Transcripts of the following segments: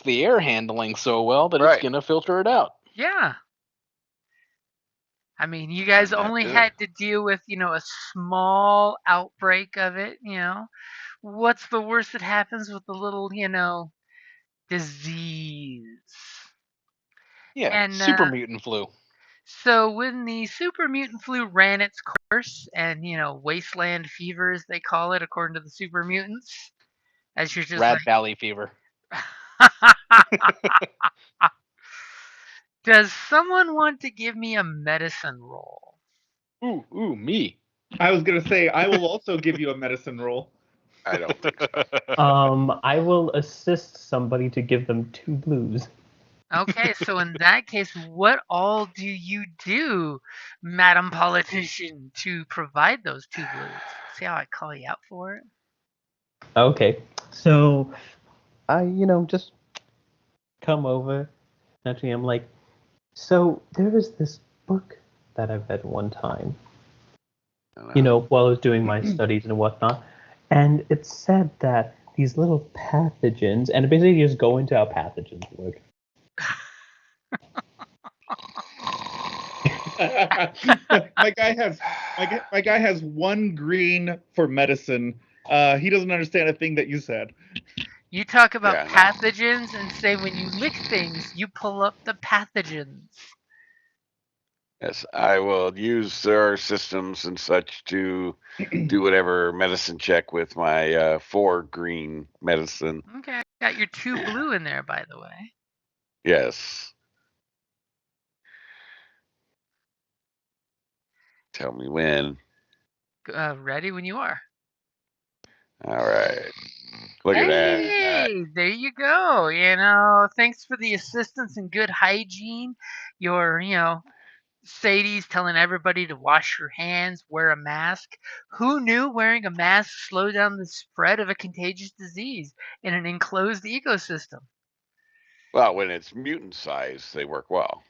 mask the air handling so well that Right. it's going to filter it out. Yeah. I mean, you guys And that only too. had to deal with, a small outbreak of it, What's the worst that happens with the little, disease? Yeah, And super mutant flu. so when the super mutant flu ran its course, and wasteland fever, as they call it, according to the super mutants, as you're just Rat Valley fever. Does someone want to give me a medicine roll? Ooh, me. I was gonna say I will also give you a medicine roll. I don't think so. I will assist somebody to give them 2 blues. Okay, so in that case, what all do you do, Madam Politician, to provide those 2 blues? See how I call you out for it? Okay, so I, just come over. Actually, I'm like, so there is this book that I read one time, while I was doing my studies and whatnot, and it said that these little pathogens, and basically you just go into how pathogens work. my guy has 1 green for medicine. He doesn't understand a thing that you said. You talk about Yeah, no. pathogens and say when you lick things, you pull up the pathogens. Yes, I will use their systems and such to do whatever medicine check with my 4 green medicine. Okay, got your 2 blue in there, by the way. Yes. Tell me when. Ready when you are. All right. Look at that. Hey, there you go. Thanks for the assistance and good hygiene. Your, Sadie's telling everybody to wash your hands, wear a mask. Who knew wearing a mask slowed down the spread of a contagious disease in an enclosed ecosystem? Well, when it's mutant size, they work well.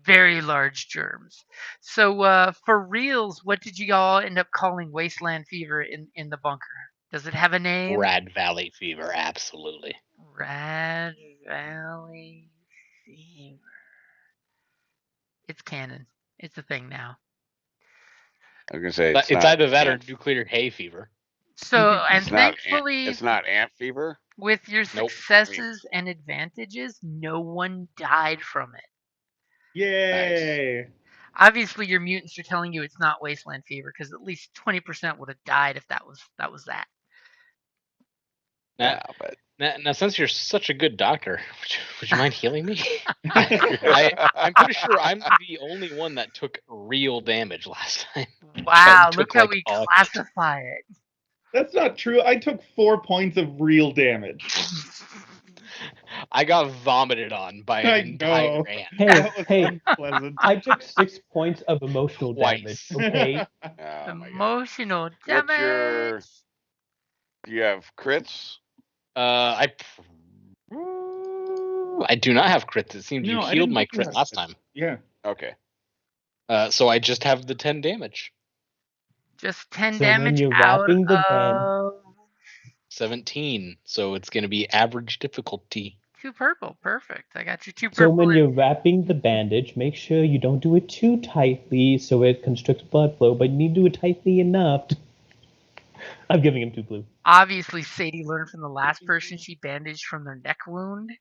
Very large germs. So, for reals, what did you all end up calling wasteland fever in the bunker? Does it have a name? Rat Valley fever, absolutely. Rat Valley fever. It's canon. It's a thing now. I was gonna say It's either that or nuclear hay fever. So, and It's not thankfully, it's not ant fever. with your Nope. successes and advantages, no one died from it. Yay! Nice. Obviously, your mutants are telling you it's not wasteland fever because at least 20% would have died if that was that. Yeah, but Now, since you're such a good doctor, would you mind healing me? I'm pretty sure I'm the only one that took real damage last time. Wow, Took look how like we all- classify it. That's not true. I took 4 points of real damage. I got vomited on by I an entire know. ant. That was Hey, unpleasant. I took 6 points of emotional damage, Twice. okay? oh my God. Emotional What's damage. your? Do you have crits? I do not have crits. It seems No, you I healed didn't my think you crit had last crits. time. Yeah. Okay. So I just have the 10 damage. Just 10 So when damage you're out wrapping the of 17. So it's going to be average difficulty. 2 purple. Perfect. I got you 2 purple. So when you're wrapping the bandage, make sure you don't do it too tightly so it constricts blood flow, but you need to do it tightly enough. I'm giving him 2 blue. Obviously, Sadie learned from the last person she bandaged from their neck wound.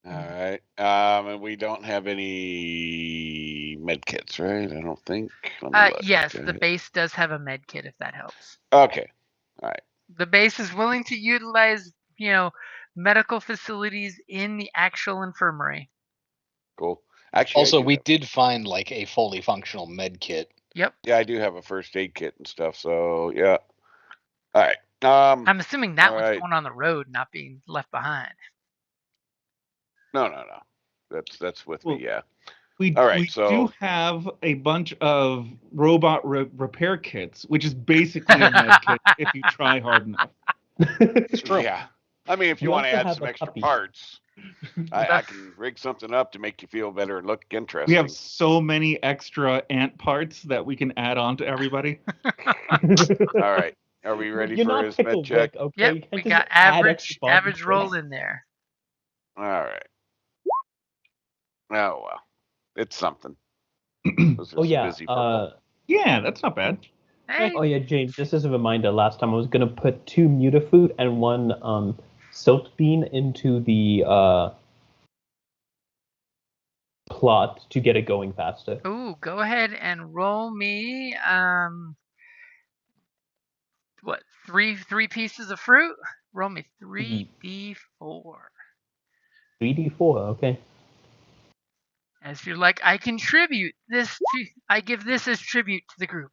All right. And we don't have any med kits, right? I don't think. Let me look. Yes, the base does have a med kit if that helps. Okay. All right. The base is willing to utilize, medical facilities in the actual infirmary. Cool. Actually, Also, we did find like a fully functional med kit. Yep. Yeah, I do have a first aid kit and stuff. So yeah. All right. I'm assuming that one's right. going on the road, not being left behind. No. That's with me. Yeah. We do have a bunch of robot repair kits, which is basically a med kit if you try hard enough. It's true. Yeah. I mean, if you want to add some extra parts, I can rig something up to make you feel better and look interesting. We have so many extra ant parts that we can add on to everybody. All right. Are we ready You're for not his med Pickle check? Rick, okay? Yep, You can't we just got add extra average body roll parts. in there. All right. Oh well, it's something. Oh yeah, busy purple. Yeah, that's not bad. Hey, oh yeah, James. Just as a reminder, last time I was gonna put 2 mutafood and 1 silt bean into the plot to get it going faster. ooh, go ahead and roll me what, three pieces of fruit? Roll me 3d4. 3d4, okay. As you're like, I contribute this to, I give this as tribute to the group.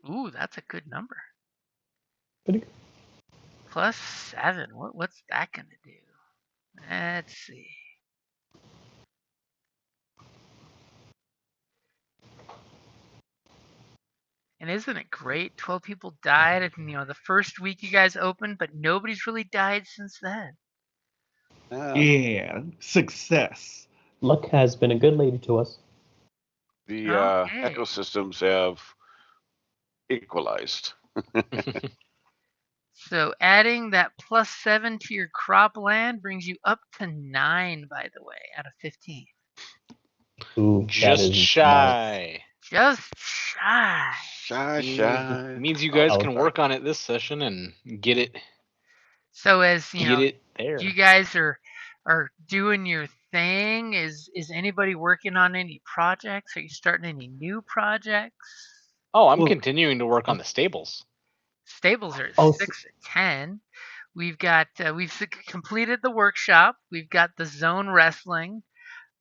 Ooh, that's a good number. Pretty good. +7. What's that gonna do? Let's see. And isn't it great? 12 people died in the first week you guys opened, but nobody's really died since then. Yeah, success. Luck has been a good lady to us. The Okay. ecosystems have equalized. So adding that +7 to your cropland brings you up to 9, by the way, out of 15. Ooh, that Just is shy. Just shy. Shy. Means you guys Oh, can work on it this session and get it So as there. you guys are doing your thing, is anybody working on any projects? Are you starting any new projects? Oh, I'm Well- continuing to work on the stables. Stables are at Oh, 6 of 10. We've got completed the workshop. We've got the zone wrestling.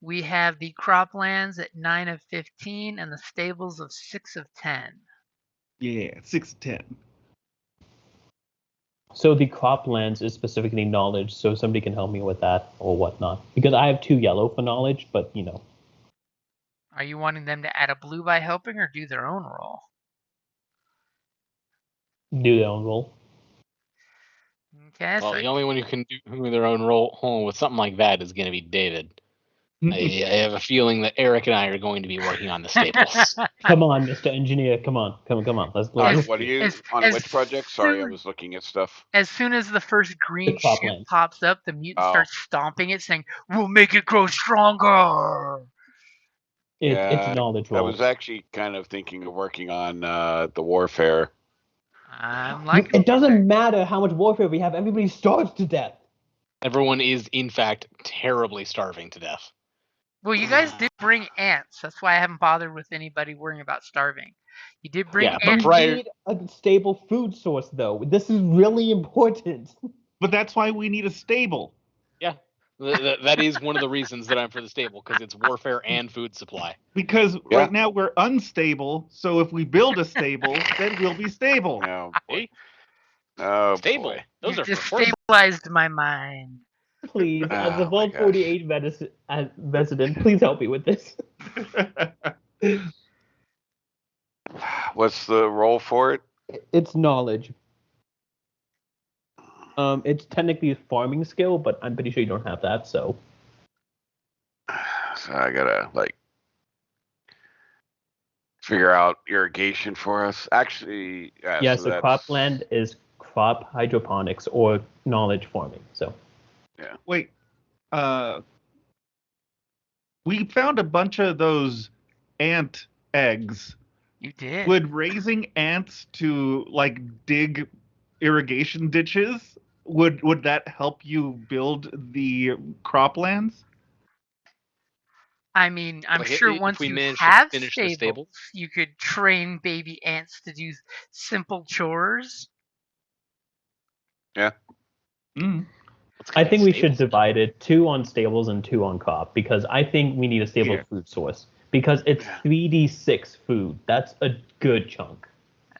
We have the croplands at 9 of 15 and the stables of 6 of 10. Yeah, 6 of 10. So the croplands is specifically knowledge, so somebody can help me with that or whatnot. Because I have 2 yellow for knowledge, but Are you wanting them to add a blue by helping or do their own roll? do their own roll. Okay, Well, so the only one who can do their own role with something like that is going to be David. I have a feeling that Eric and I are going to be working on the stables. Come on, Mr. Engineer. Come on. Let's What are you on which project? Sorry, I was looking at stuff. As soon as the first green shoot croplands. pops up, the mutant starts stomping it, saying, "We'll make it grow stronger." It's a knowledge roll. I was actually kind of thinking of working on the warfare. I'm like, It doesn't matter how much warfare we have. Everybody starves to death. Everyone is, in fact, terribly starving to death. well, you guys did bring ants. That's why I haven't bothered with anybody worrying about starving. You did bring Yeah, but ants. We need a stable food source, though. This is really important. But that's why we need a stable. Yeah, that is one of the reasons that I'm for the stable, because it's warfare and food supply. Because right now we're unstable, so if we build a stable, then we'll be stable. Oh boy. Hey, Oh stable. boy. Those You are just for horses. stabilized my mind. Please, as a Oh my Vault 48 resident, please help me with this. What's the role for it? It's knowledge. It's technically a farming skill, but I'm pretty sure you don't have that, so. So I gotta figure out irrigation for us. Actually, Yeah, so so that's... cropland is crop hydroponics or knowledge farming. So. Yeah. Wait, we found a bunch of those ant eggs. You did. Would raising ants to dig irrigation ditches, would that help you build the croplands? I mean, I'm sure if once we you manage to have finish the stables, you could train baby ants to do simple chores. Yeah. Mm. I think we should divide it 2 on stables and 2 on crop, because I think we need a stable food source. Because it's 3d6 food. That's a good chunk.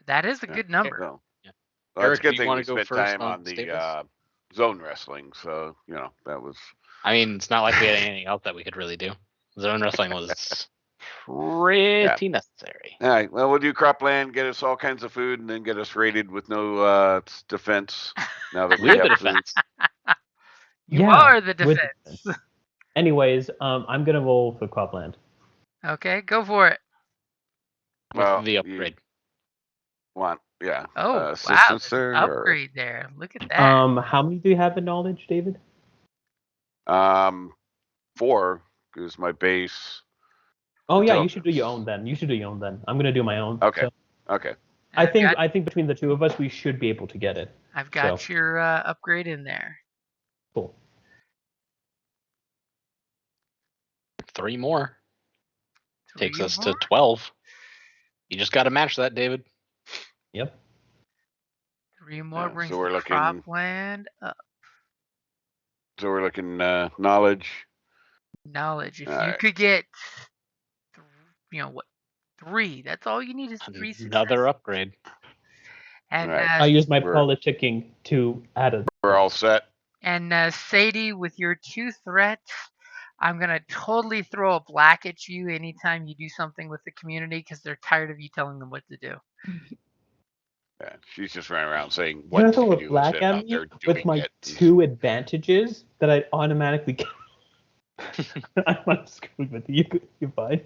That is a good number. Well, Eric, it's a good do you thing want we to go spent first time on the stables? zone wrestling, so that was... I mean, it's not like we had anything else that we could really do. Zone wrestling was pretty necessary. All right, well, we'll do cropland, get us all kinds of food, and then get us raided with no defense. Now that we With have the food. defense. You are the with defense. Anyways, I'm gonna roll for cropland. Okay, go for it. With the upgrade. Want, yeah. Oh, wow, assistance there's an there? Or, upgrade there. Look at that. How many do you have in knowledge, David? 4 is my base. Oh yeah, Until- you should do your own then. I'm gonna do my own. Okay. So Okay. I think between the two of us, we should be able to get it. I've got your upgrade in there. Cool. 3 more. 3 Takes us more? to 12. You just got to match that, David. Yep. 3 more So brings we're the looking- cropland up. So we're looking knowledge. Knowledge. If All you right. could get, 3. That's all you need is 3 successes. Another upgrade. And Right. I use my We're- politicking to add a. We're all set. And Sadie, with your 2 threats, I'm gonna totally throw a black at you anytime you do something with the community because they're tired of you telling them what to do. Yeah, she's just running around saying You're what gonna to throw a do black instead of at out me there with doing my it. 2 advantages that I automatically get. I'm not screwed with you. You're fine.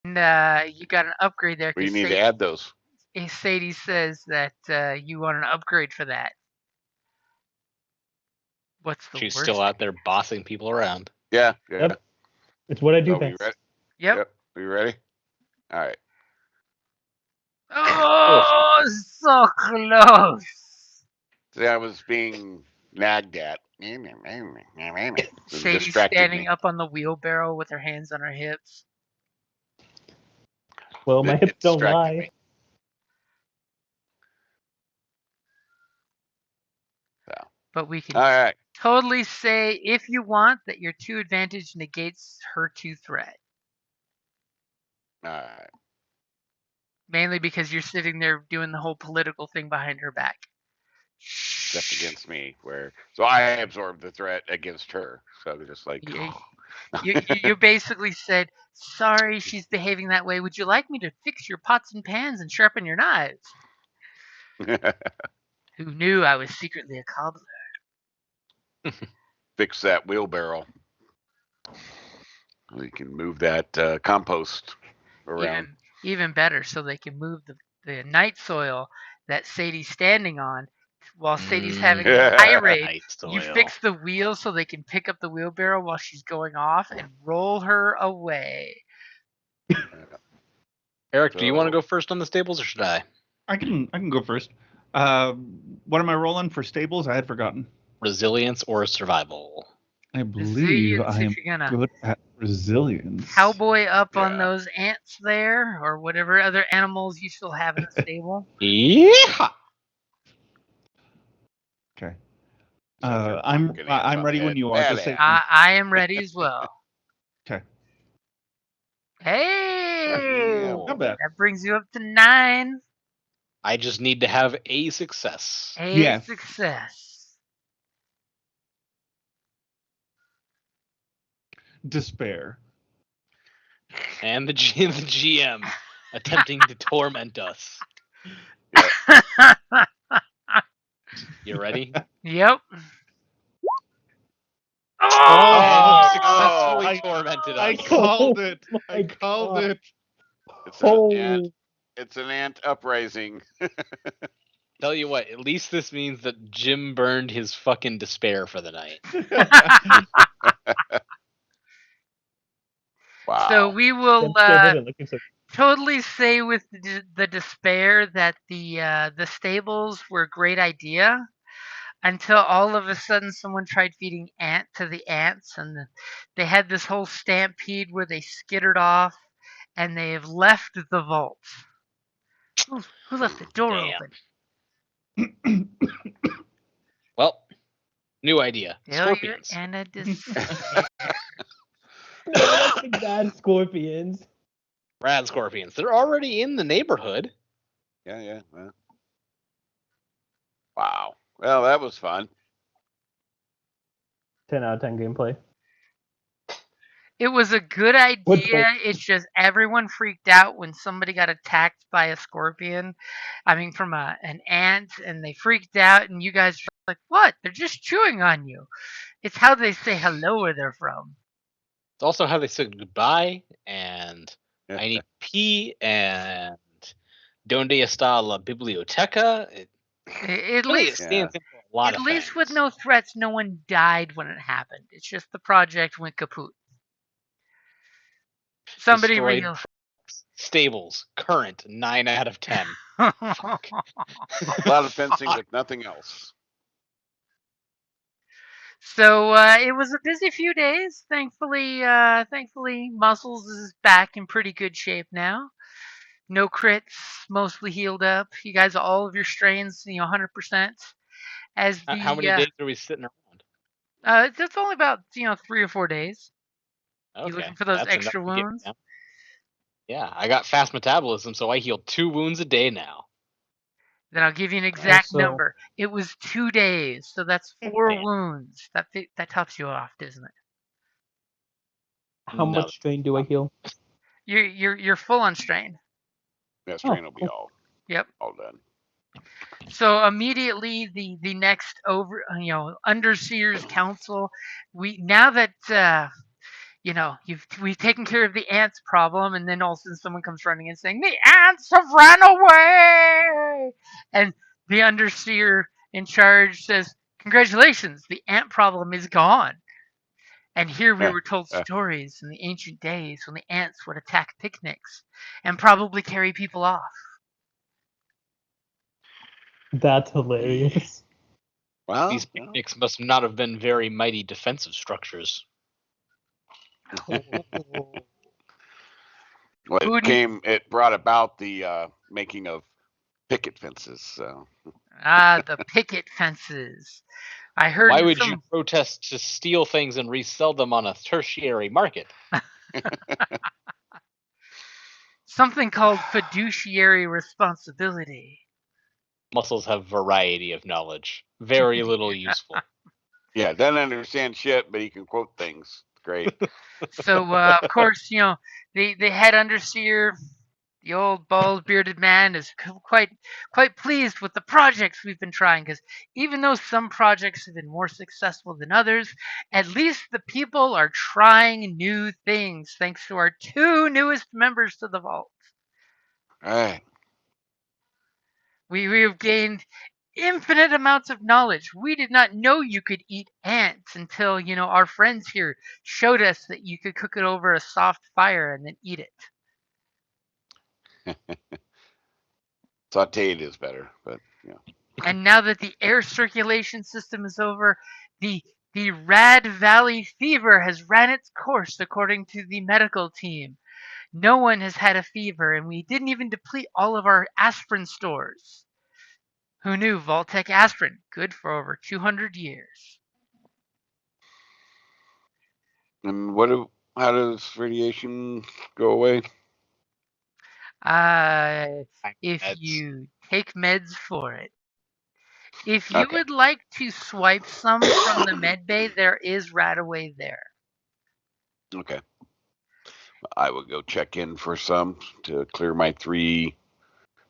And you got an upgrade there. Well, you 'cause need to add those. Sadie says that you want an upgrade for that. What's the She's worst? still out there bossing people around. Yeah. Yep. It's what I do So we best. ready? Yep. Are you ready? All right. Oh, so close. See, I was being nagged at. It Sadie's distracted standing me. up on the wheelbarrow with her hands on her hips. Well, my It hips don't distracted lie. me. So, But we can all right. totally say, if you want, that your 2 advantage negates her 2 threat. All right. Mainly because you're sitting there doing the whole political thing behind her back. Except against me, so I absorbed the threat against her. So they're just like, You basically said, sorry she's behaving that way. Would you like me to fix your pots and pans and sharpen your knives? Who knew I was secretly a cobbler? fix that wheelbarrow. We can move that compost around. Even better, so they can move the night soil that Sadie's standing on while Sadie's having a tirade. Night You soil. fix the wheel so they can pick up the wheelbarrow while she's going off and roll her away. Eric, do you want to So- go first on the stables or should I? I can go first. What am I rolling for stables? I had forgotten. Resilience or survival? I believe Resilience, I am if you're gonna good at resilience. cowboy up on Yeah. those ants there, or whatever other animals you still have in the stable. Yeah. Okay. So I'm fucking ants on ready the when head. you are. Just Badass. say I am ready as well. okay. Hey, Not bad. that brings you up to 9. I just need to have a success. A Yes. success. Despair. And the GM attempting to torment us. You ready? Yep. Oh, Oh! successfully I- tormented I us. called it. Oh I my called God. it. It's an Oh. ant. It's an ant uprising. Tell you what, at least this means that Jim burned his fucking despair for the night. Wow. So we will That still wasn't looking so. totally say with the despair that the stables were a great idea until all of a sudden someone tried feeding ant to the ants, and they had this whole stampede where they skittered off and they have left the vault. Who left the door Damn. open? Well, new idea. Failure Scorpions. and a despair. Bad scorpions. Rad scorpions. They're already in the neighborhood. Yeah. Well. Wow. Well, that was fun. 10 out of 10 gameplay. It was a good idea. It's just everyone freaked out when somebody got attacked by a scorpion. I mean, from an ant, and they freaked out, and you guys were like, what? They're just chewing on you. It's how they say hello where they're from. It's also how they said goodbye, and I need pee, and Donde está la biblioteca? At Really, it least, stands in for a lot at of least with things. no threats, no one died when it happened. It's just the project went kaput. Somebody Destroyed real. trucks, stables, current 9 out of 10. Fuck. A lot of fencing with nothing else. So it was a busy few days. Thankfully, Muscles is back in pretty good shape now. No crits, mostly healed up. You guys, all of your strains, 100%. As How many days are we sitting around? it's only about 3 or 4 days. You Okay, looking for those that's enough extra to get me wounds? down. Yeah, I got fast metabolism, so I heal 2 wounds a day now. Then I'll give you an exact Also, number. It was 2 days, so that's 4 Man, wounds. That tops you off, doesn't it? how no. much strain do I heal? You're full on strain. That Oh, strain will be cool. Yep. all done. So immediately the next underseers council, we now that we've taken care of the ants problem, and then all of a sudden someone comes running and saying the ants have run away, and the underseer in charge says, "Congratulations, the ant problem is gone." And here we were told stories in the ancient days when the ants would attack picnics and probably carry people off. That's hilarious. Well, These picnics must not have been very mighty defensive structures. well, Who do you, it brought about the making of picket fences. So the picket fences. I heard Why in would you some protest to steal things and resell them on a tertiary market? something called fiduciary responsibility. Muscles have variety of knowledge. Very little useful. yeah, doesn't understand shit, but he can quote things. Great. So of course, the head underseer, the old bald bearded man, is quite pleased with the projects we've been trying, because even though some projects have been more successful than others, at least the people are trying new things thanks to our 2 newest members to the vault. All right. We have gained infinite amounts of knowledge. We did not know you could eat ants until, our friends here showed us that you could cook it over a soft fire and then eat it. Sauteed is better, but And now that the air circulation system is over, the Rad Valley fever has ran its course according to the medical team. No one has had a fever, and we didn't even deplete all of our aspirin stores. Who knew Vault-Tec aspirin? Good for over 200 years. And how does radiation go away? If That's you take meds for it. If you Okay. would like to swipe some from the med bay, there is Radaway there. Okay. I will go check in for some to clear my 3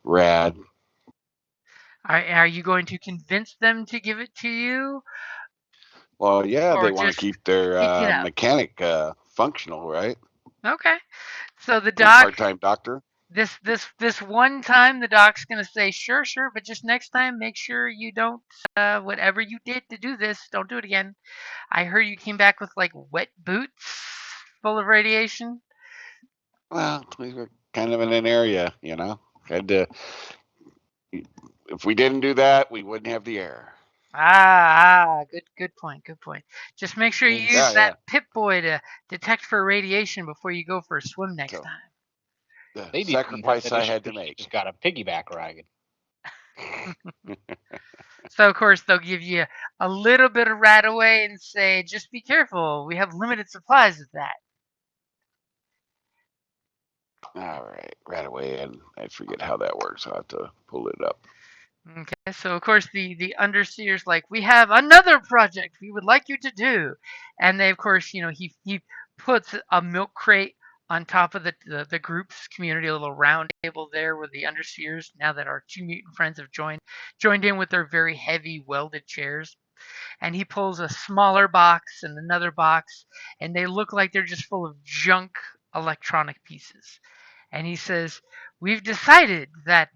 rad. Are you going to convince them to give it to you? Well, yeah, Or they want to just keep their pick it up? mechanic functional, right? Okay. So the And doc, part-time doctor. this one time, the doc's gonna say, sure, but just next time, make sure you don't, whatever you did to do this, don't do it again. I heard you came back with like wet boots full of radiation. Well, we were kind of in an area, Had to. If we didn't do that, we wouldn't have the air. Good point. Just make sure you use Yeah, that Pip-Boy to detect for radiation before you go for a swim next So, time. the they sacrifice I had to make. Just got a piggyback ride. So of course they'll give you a little bit of Radaway and say, just be careful. We have limited supplies of that. All right, right away, and I forget how that works. I'll have to pull it up. Okay, so of course the underseer's like, we have another project we would like you to do, and they of course he puts a milk crate on top of the group's community, a little round table there where the underseers, now that our 2 mutant friends have joined in with their very heavy welded chairs, and he pulls a smaller box and another box, and they look like they're just full of junk electronic pieces, and he says, we've decided that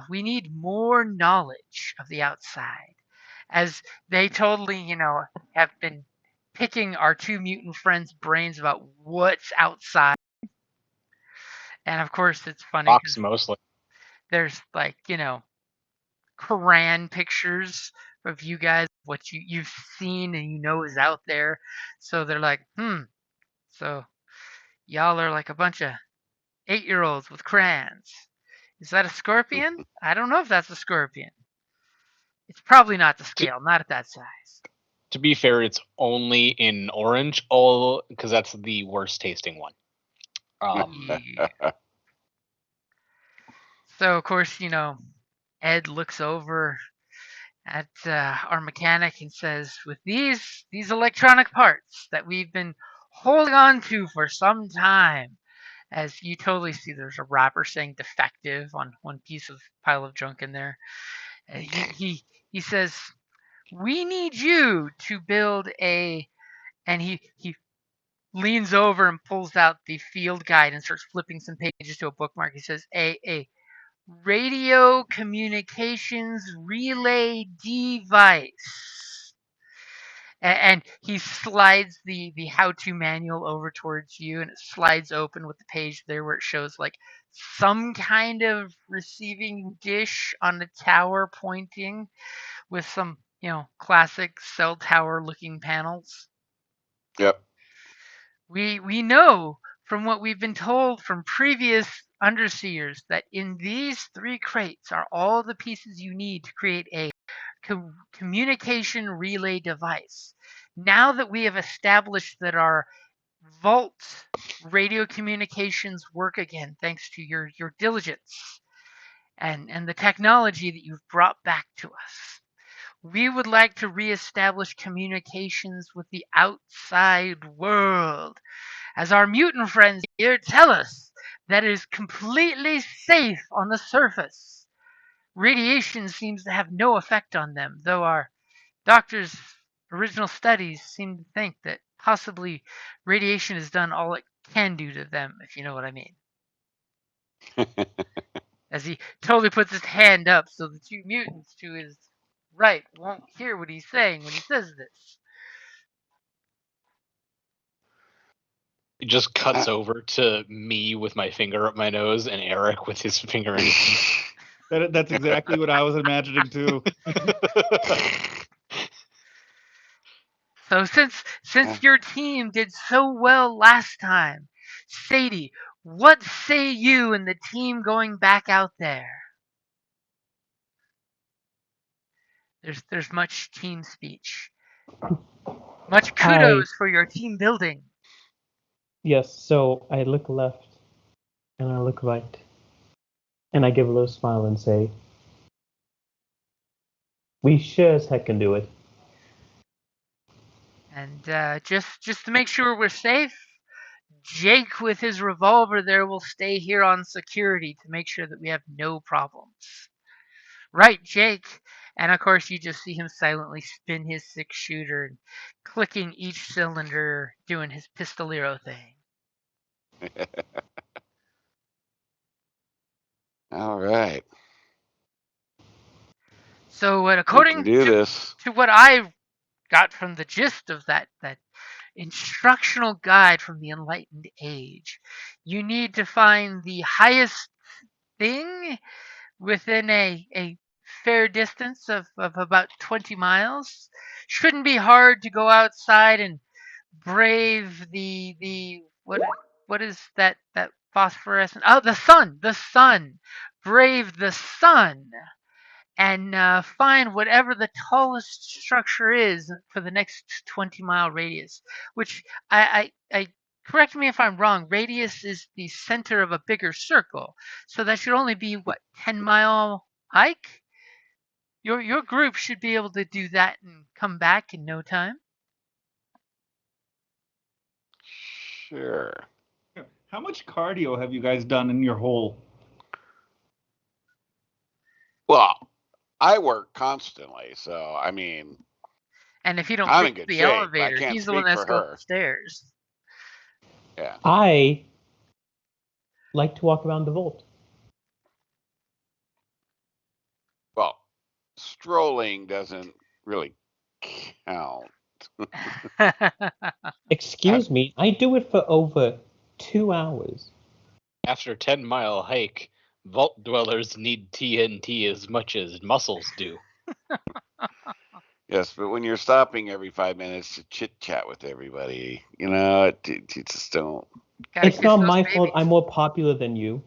we need more knowledge of the outside, as they totally, have been picking our two mutant friends' brains about what's outside. And of course, it's funny Box because mostly. there's like, Quran pictures of you guys, what you've seen and is out there. So they're like, so y'all are like a bunch of 8-year-olds with crayons. Is that a scorpion? I don't know if that's a scorpion. It's probably not the scale, not at that size. To be fair, it's only in orange, all because that's the worst tasting one. Yeah. So of course, Ed looks over at our mechanic and says, "With these electronic parts that we've been holding on to for some time," as you totally see, there's a wrapper saying "defective" on one piece of pile of junk in there. He says, "We need you to build a," and he leans over and pulls out the field guide and starts flipping some pages to a bookmark. He says, "A radio communications relay device." And he slides the how-to manual over towards you, and it slides open with the page there where it shows like some kind of receiving dish on the tower pointing with some, classic cell tower looking panels. Yep. We know from what we've been told from previous underseers that in these 3 crates are all the pieces you need to create a communication relay device. Now that we have established that our vault radio communications work again, thanks to your diligence and the technology that you've brought back to us, we would like to reestablish communications with the outside world, as our mutant friends here tell us that it is completely safe on the surface. Radiation seems to have no effect on them, though our doctor's original studies seem to think that possibly radiation has done all it can do to them, if you know what I mean. As he totally puts his hand up so the 2 mutants to his right won't hear what he's saying when he says this. It just cuts over to me with my finger up my nose and Eric with his finger in his That's exactly what I was imagining too. So since your team did so well last time, Sadie, what say you and the team going back out there? There's much team speech. Much kudos for your team building. Yes, so I look left and I look right. And I give a little smile and say, "We sure as heck can do it." And just to make sure we're safe, Jake with his revolver there will stay here on security to make sure that we have no problems. Right, Jake? And of course, you just see him silently spin his 6-shooter and clicking each cylinder, doing his pistolero thing. All right. So, We according can do this. to what I got from the gist of that instructional guide from the Enlightened Age, you need to find the highest thing within a fair distance of about 20 miles. Shouldn't be hard to go outside and brave the what is that phosphorescent, oh, the sun, brave the sun, and find whatever the tallest structure is for the next 20-mile radius, which I correct me if I'm wrong, radius is the center of a bigger circle, so that should only be what, 10-mile hike. Your group should be able to do that and come back in no time. Sure. How much cardio have you guys done in your hole? Well, I work constantly, so I mean, And if you don't I'm take in good the shape. I elevator, can't he's the one speak that's for going up her. the stairs. Yeah. I like to walk around the vault. strolling doesn't really count. Excuse me, I do it for over 2 hours. After 10-mile hike, vault dwellers need TNT as much as mussels do. Yes, but when you're stopping every 5 minutes to chit chat with everybody, you just don't. It's not my fault I'm more popular than you.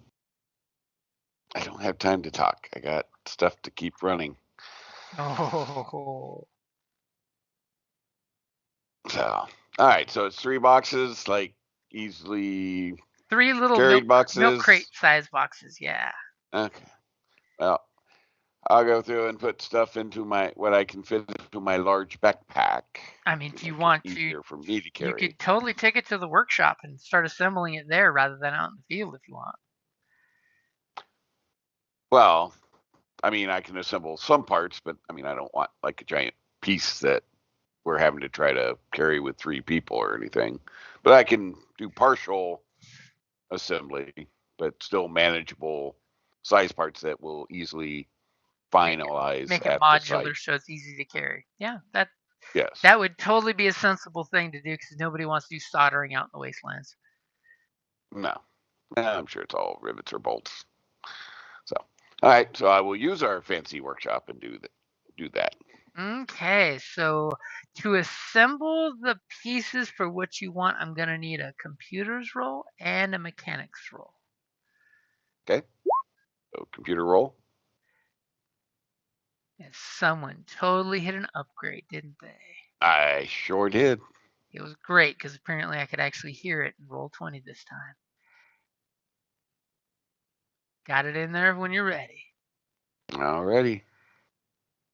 I don't have time to talk. I got stuff to keep running. Oh. So, all right. So it's 3 boxes, like easily 3 little carried boxes. milk crate size boxes. Yeah. Okay. Well, I'll go through and put stuff into what I can fit into my large backpack. I mean, do you want to? Easier for me to carry. You could totally take it to the workshop and start assembling it there rather than out in the field if you want. Well, I mean, I can assemble some parts, but I mean, I don't want like a giant piece that we're having to try to carry with 3 people or anything. But I can do partial assembly, but still manageable size parts that will easily finalize Make it at modular the site. so it's easy to carry. Yeah, Yes. that would totally be a sensible thing to do because nobody wants to do soldering out in the wastelands. No. I'm sure it's all rivets or bolts. So, all right. So I will use our fancy workshop and do that. Okay, so to assemble the pieces for what you want, I'm going to need a computer's roll and a mechanics roll. Okay. So computer roll. And someone totally hit an upgrade, didn't they? I sure did. It was great because apparently I could actually hear it in roll 20 this time. Got it in there when you're ready. Alrighty.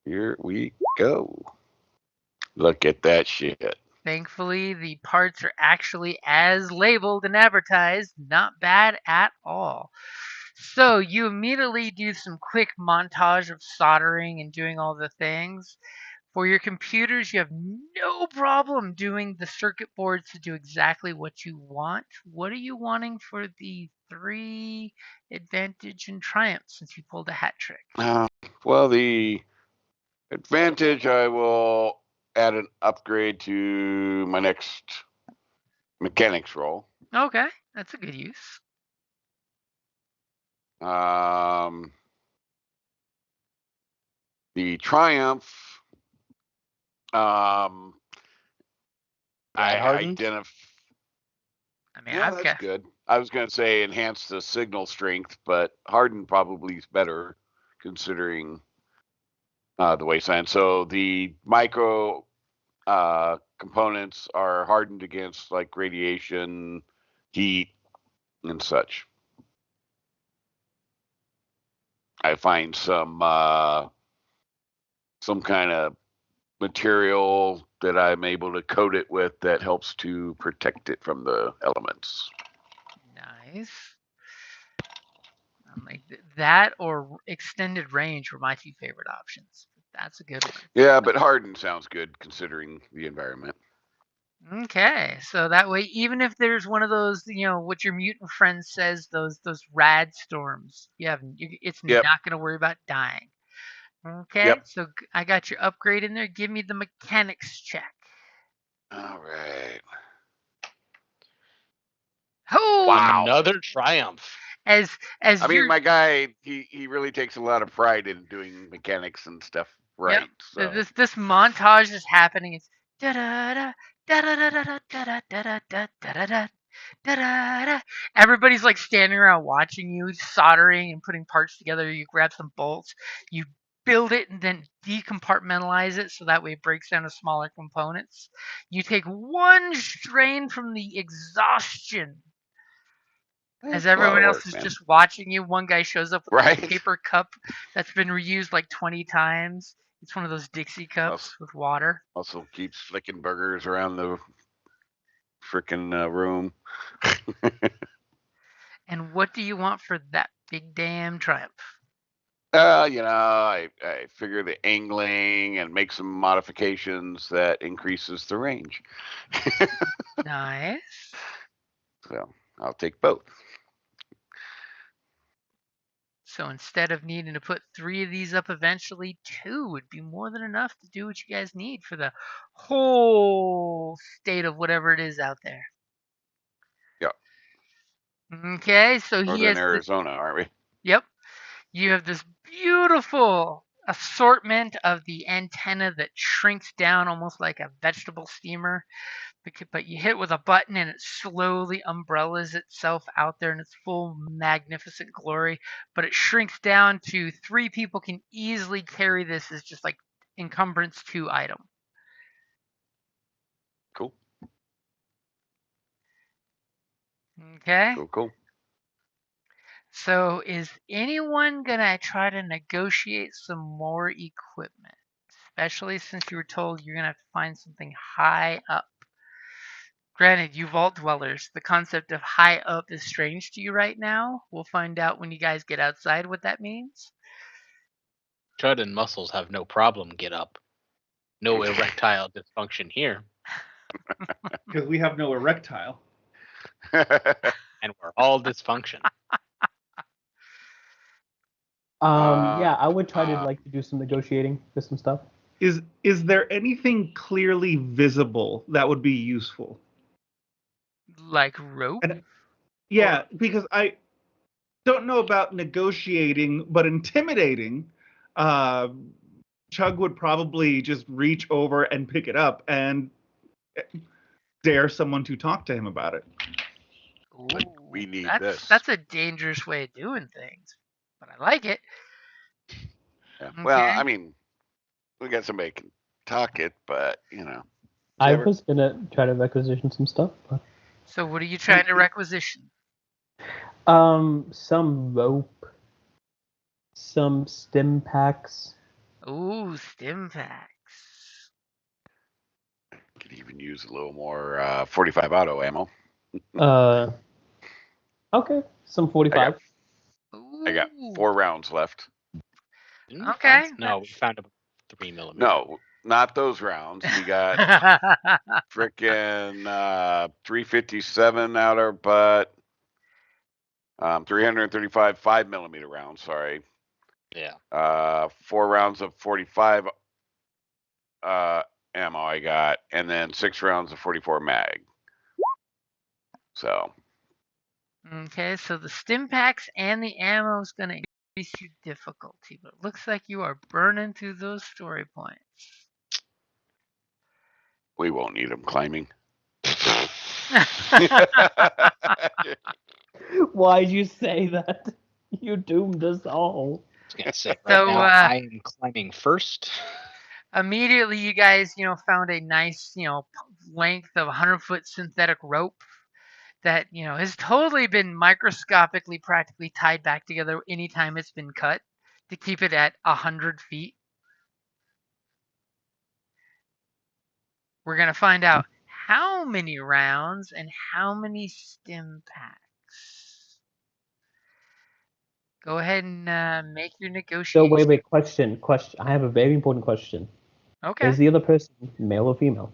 Here we go. Look at that shit. Thankfully, the parts are actually as labeled and advertised. Not bad at all. So you immediately do some quick montage of soldering and doing all the things. For your computers, you have no problem doing the circuit boards to do exactly what you want. What are you wanting for the 3 advantage and triumph since you pulled a hat trick? Well, the advantage, I will add an upgrade to my next mechanics roll. Okay, that's a good use. The triumph, I hardened? identify. I mean, Yeah, that's good. I was going to say enhance the signal strength, but hardened probably is better considering the wasteland. So the micro components are hardened against like radiation, heat, and such. I find some kind of material that I'm able to coat it with that helps to protect it from the elements. Nice. Like that or extended range were my 2 favorite options. That's a good one. Yeah, but hardened sounds good considering the environment. Okay, so that way, even if there's one of those, what your mutant friend says, those rad storms, it's Yep. not going to worry about dying. Okay, Yep. so I got your upgrade in there. Give me the mechanics check. All right. Oh, Wow. Another triumph. As I mean, my guy, he really takes a lot of pride in doing mechanics and stuff right. Yep. So This montage is happening. It's da da da da da da da da da da da da da. Everybody's like standing around watching you soldering and putting parts together. You grab some bolts, you build it, and then decompartmentalize it so that way it breaks down to smaller components. You take 1 strain from the exhaustion as everyone else is just watching you. One guy shows up with a paper cup that's been reused like 20 times. It's one of those Dixie cups with water. Also keeps flicking burgers around the freaking room. And what do you want for that big damn triumph? I figure the angling and make some modifications that increases the range. Nice. So I'll take both. So instead of needing to put 3 of these up eventually, 2 would be more than enough to do what you guys need for the whole state of whatever it is out there. Yeah. Okay, so he Northern has Arizona, aren't we? Yep. You have this beautiful assortment of the antenna that shrinks down almost like a vegetable steamer. But you hit with a button and it slowly umbrellas itself out there in its full magnificent glory. But it shrinks down to 3 people can easily carry this as just like encumbrance 2 item. Cool. Okay. Cool. So is anyone gonna try to negotiate some more equipment? Especially since you were told you're gonna have to find something high up. Granted, you vault dwellers, the concept of high up is strange to you right now. We'll find out when you guys get outside what that means. Chud and Muscles have no problem get up. No erectile dysfunction here. Because we have no erectile. And we're all dysfunction. Yeah, I would try to like to do some negotiating for some stuff. Is there anything clearly visible that would be useful? Like rope? Yeah, because I don't know about negotiating, but intimidating. Chug would probably just reach over and pick it up and dare someone to talk to him about it. Like, we need this. That's a dangerous way of doing things, but I like it. Yeah. Okay. Well, I mean, we got somebody who can talk it, but you know. I was gonna try to requisition some stuff. But... So what are you trying to requisition? Some rope, some stim packs. Ooh, stim packs. Could even use a little more 45 auto ammo. Okay, some 45. I got 4 rounds left. Okay. No, we found a 3mm. No, not those rounds. We got frickin' 357 out our butt. 335 5mm rounds. Sorry. Yeah. 4 rounds of 45 ammo I got, and then 6 rounds of 44 mag. So. Okay, so the stim packs and the ammo is going to increase your difficulty, but it looks like you are burning through those story points. We won't need them climbing. Why'd you say that? You doomed us all. I was gonna say right now I am climbing first. Immediately, you guys, found a nice, length of 100-foot synthetic rope that, has totally been microscopically practically tied back together anytime it's been cut to keep it at 100 feet. We're going to find out how many rounds and how many stim packs. Go ahead and make your negotiation. So wait, question. I have a very important question. Okay. Is the other person male or female?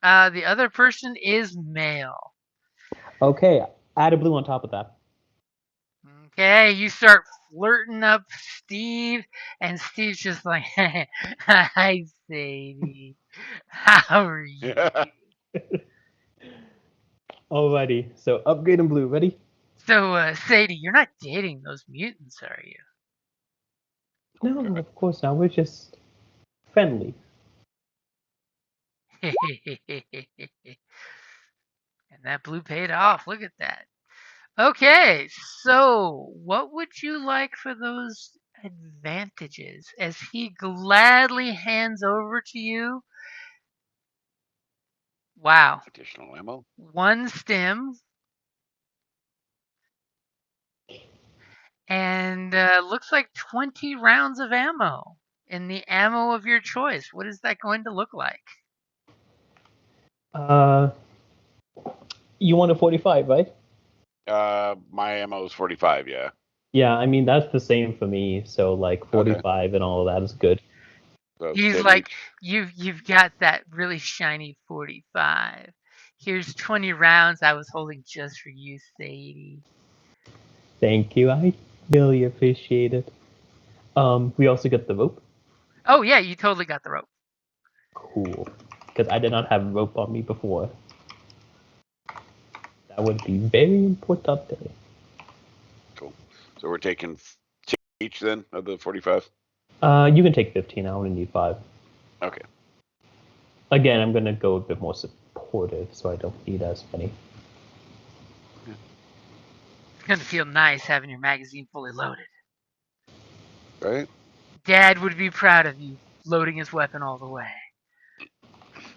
The other person is male. Okay, add a blue on top of that. Okay, you start flirting up Steve, and Steve's just like, "Hi, Sadie. How are you?" Alrighty, so upgrade in blue. Ready? So, Sadie, you're not dating those mutants, are you? No, of course not. We're just friendly. And that blue paid off. Look at that. Okay, so what would you like for those advantages? As he gladly hands over to you. Wow. Additional ammo. 1 stim. And looks like 20 rounds of ammo in the ammo of your choice. What is that going to look like? You want a 45, right? My ammo is 45, yeah. Yeah, I mean that's the same for me. So like 45 and all of that is good. So He's like, you've got that really shiny 45. Here's 20 rounds I was holding just for you, Sadie. Thank you. Really appreciate it. We also get the rope. Oh yeah, you totally got the rope. Cool. Because I did not have rope on me before. That would be very important there. Cool. So we're taking each then of the 45? You can take 15. I only need 5. Okay. Again, I'm going to go a bit more supportive, so I don't need as many. It's gonna feel nice having your magazine fully loaded. Right? Dad would be proud of you loading his weapon all the way.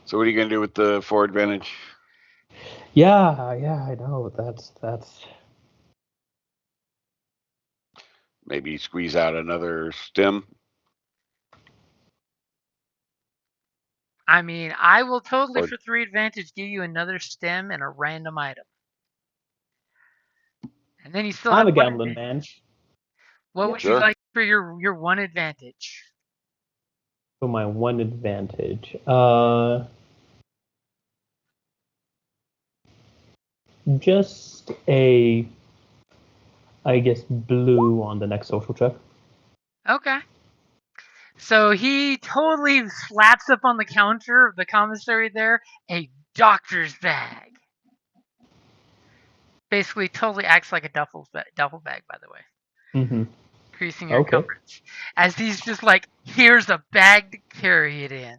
So what are you going to do with the 4 advantage? Yeah, I know. That's. Maybe squeeze out another stem? I mean, I will totally, for 3 advantage, give you another stem and a random item. And then you still have I'm a 1 gambling advantage. man. What Yeah. would you like for your 1 advantage? For my 1 advantage, just a, I guess, blue on the next social check. Okay. So he totally slaps up on the counter of the commissary there a doctor's bag. Basically, totally acts like a duffel bag, by the way. Mm-hmm. Increasing your Okay. encumbrance. As he's just like, here's a bag to carry it in.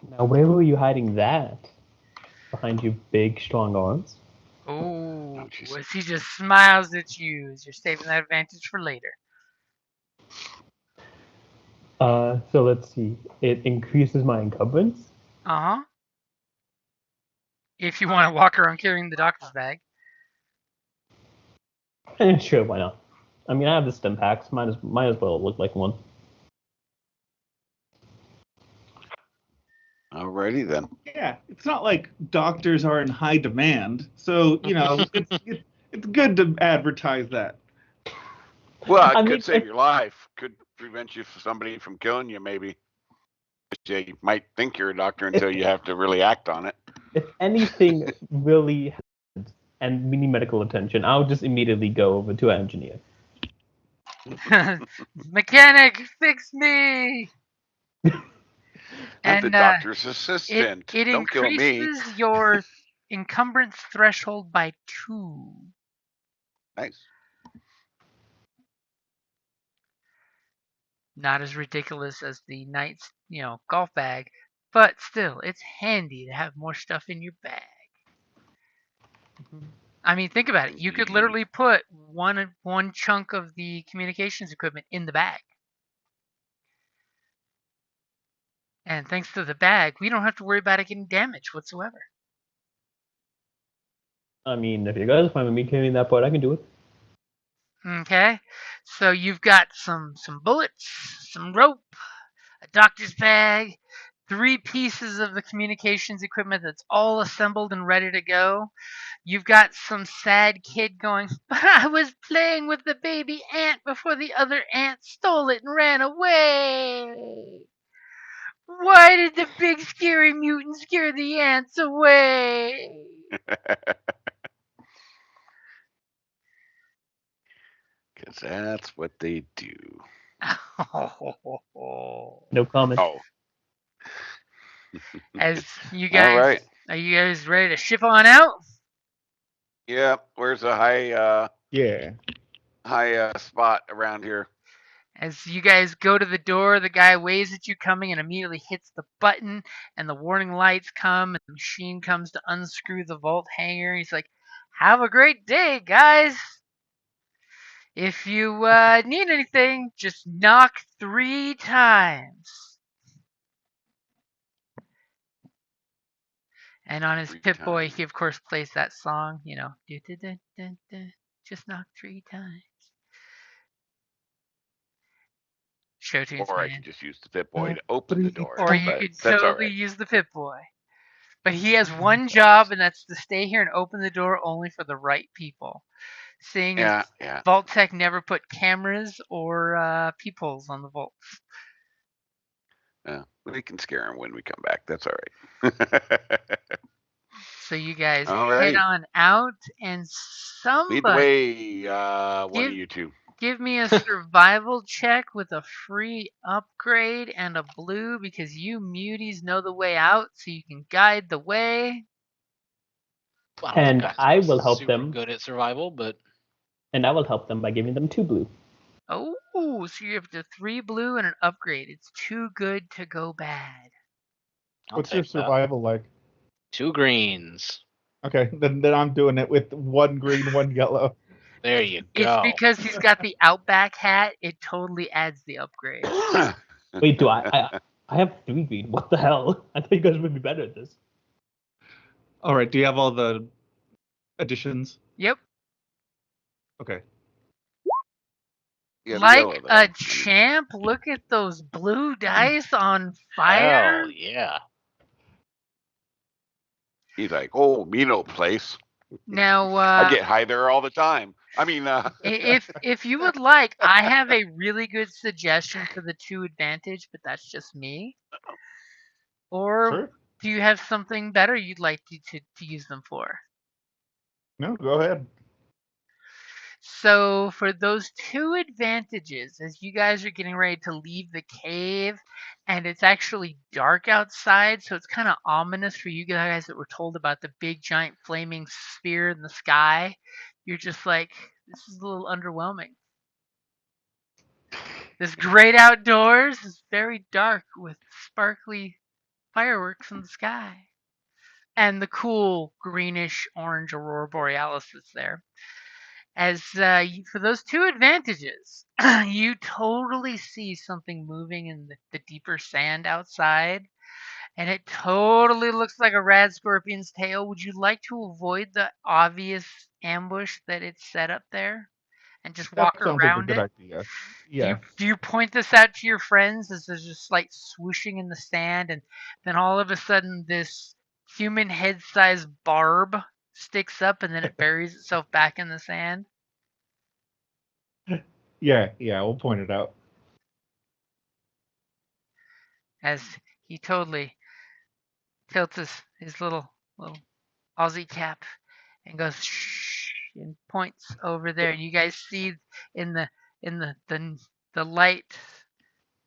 Now, where were you hiding that? Behind your big, strong arms? Oh, jeez. as he just smiles at you as you're saving that advantage for later. So let's see. It increases my encumbrance. Uh-huh. If you want to walk around carrying the doctor's bag. Sure, why not? I mean, I have the stim packs. Might as well look like one. Alrighty then. Yeah, it's not like doctors are in high demand, so it's good to advertise that. Well, it I could mean, save your life. Could prevent you from somebody from killing you, maybe. You might think you're a doctor until you have to really act on it. if anything really happens and we need medical attention, I'll just immediately go over to an engineer. Mechanic, fix me! I'm the doctor's assistant. It Don't kill me. increases your encumbrance threshold by 2. Nice. Not as ridiculous as the knight's, golf bag, but still, it's handy to have more stuff in your bag. I mean, think about it. You could literally put one chunk of the communications equipment in the bag. And thanks to the bag, we don't have to worry about it getting damaged whatsoever. I mean, if you guys are fine with me carrying that part, I can do it. Okay, so you've got some bullets, some rope, a doctor's bag, 3 pieces of the communications equipment that's all assembled and ready to go. You've got some sad kid going, but I was playing with the baby ant before the other ant stole it and ran away. Why did the big scary mutant scare the ants away? Because that's what they do. No comment. Oh. As you guys, all right. Are you guys ready to ship on out? Yeah. Where's a high spot around here? As you guys go to the door, the guy waves at you coming and immediately hits the button, and the warning lights come, and the machine comes to unscrew the vault hanger. He's like, "Have a great day, guys. If you need anything, just knock 3 times." And on his Pip-Boy, he of course plays that song, just knock 3 times. Show tunes, Or I man. could just use the Pip-Boy to open the door. Or you but could that's all totally right. use the Pip-Boy. But he has one job, and that's to stay here and open the door only for the right people. Seeing as Vault Tech never put cameras or peepholes on the vaults. Yeah, we can scare him when we come back. That's all right. So you guys All head right. on out, and Lead the somebody way, one of give you two. give me a survival check with a free upgrade and a blue, because you muties know the way out, so you can guide the way. Well, I don't And think I I'm will help super them. good at survival, but And I will help them by giving them 2 blue. Oh, so you have the 3 blue and an upgrade. It's too good to go bad. I'll What's your take that. survival like? 2 greens. Okay, then I'm doing it with 1 green, 1 yellow. There you It's go. because he's got the Outback hat. It totally adds the upgrade. Wait, do I have 3 green? What the hell? I thought you guys would be better at this. All right, do you have all the additions? Yep. Okay. Yeah, the Like yellow, though. a champ, look at those blue dice on fire. Hell yeah. He's like, oh, me no place. Now, I get high there all the time. I mean, if you would like, I have a really good suggestion for the 2 advantage, but that's just me. Or Sure. do you have something better you'd like to use them for? No, go ahead. So for those 2 advantages, as you guys are getting ready to leave the cave, and it's actually dark outside, so it's kind of ominous for you guys that were told about the big giant flaming sphere in the sky. You're just like, this is a little underwhelming. This great outdoors is very dark with sparkly fireworks in the sky. And the cool greenish orange aurora borealis that's there. As for those 2 advantages, you totally see something moving in the deeper sand outside, and it totally looks like a rad scorpion's tail. Would you like to avoid the obvious ambush that it's set up there, and just That walk sounds like a around good it? idea. Do Yeah. you point this out to your friends as there's just slight swooshing in the sand, and then all of a sudden this human head-sized barb sticks up, and then it buries itself back in the sand? Yeah, we'll point it out. As he totally tilts his little Aussie cap and goes shh and points over there. You guys see in the light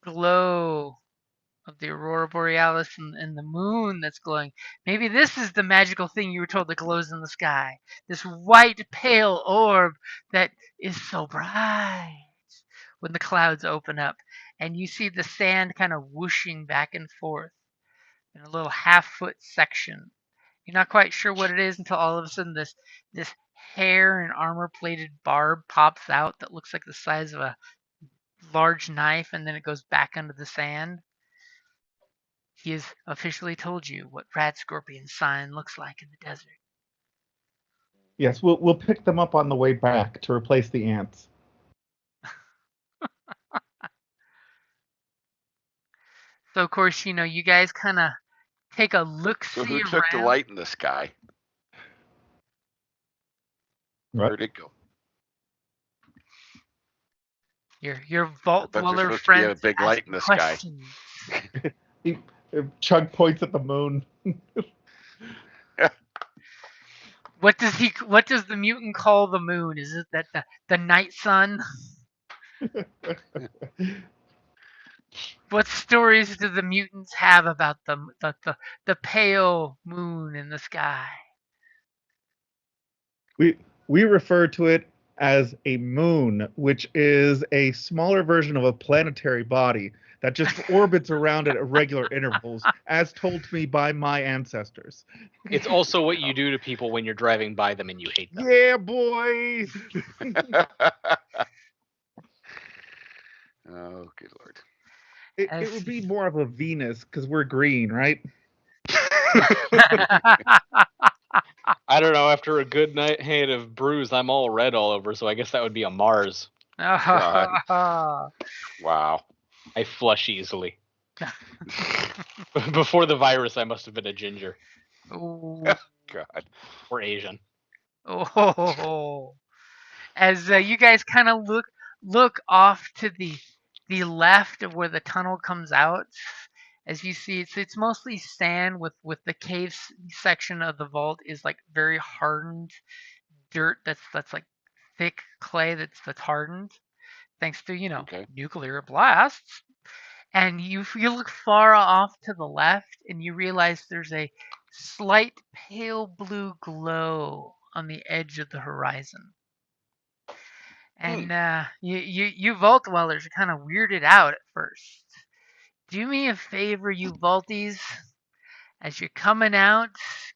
glow of the aurora borealis and the moon that's glowing. Maybe this is the magical thing you were told that glows in the sky. This white pale orb that is so bright when the clouds open up, and you see the sand kind of whooshing back and forth in a little half-foot section. You're not quite sure what it is until all of a sudden this hair and armor-plated barb pops out that looks like the size of a large knife, and then it goes back under the sand. He has officially told you what rat scorpion sign looks like in the desert. Yes, we'll pick them up on the way back to replace the ants. So of course, you guys kind of take a look-see so who around. took the light in the sky? What? Where'd it go? Your vault I thought dweller there's supposed to be a friends big light asking in the sky. questions. Chug points at the moon. What does the mutant call the moon? Is it that the night sun? What stories do the mutants have about the pale moon in the sky? We refer to it as a moon, which is a smaller version of a planetary body that just orbits around at irregular intervals, as told to me by my ancestors. It's also what you do to people when you're driving by them and you hate them. Yeah, boy. Oh, good lord. It would be more of a Venus because we're green, right? I don't know. After a good night of brews, I'm all red all over, so I guess that would be a Mars. God. Wow. I flush easily. Before the virus, I must have been a ginger. Ooh. God. Or Asian. Oh. As you guys kind of look off to the left of where the tunnel comes out, As you see, it's mostly sand with the cave section of the vault is like very hardened dirt that's like thick clay that's hardened thanks to Okay. nuclear blasts. And you look far off to the left and you realize there's a slight pale blue glow on the edge of the horizon. And you vault dwellers are kind of weirded out at first. Do me a favor, you vaulties. As you're coming out,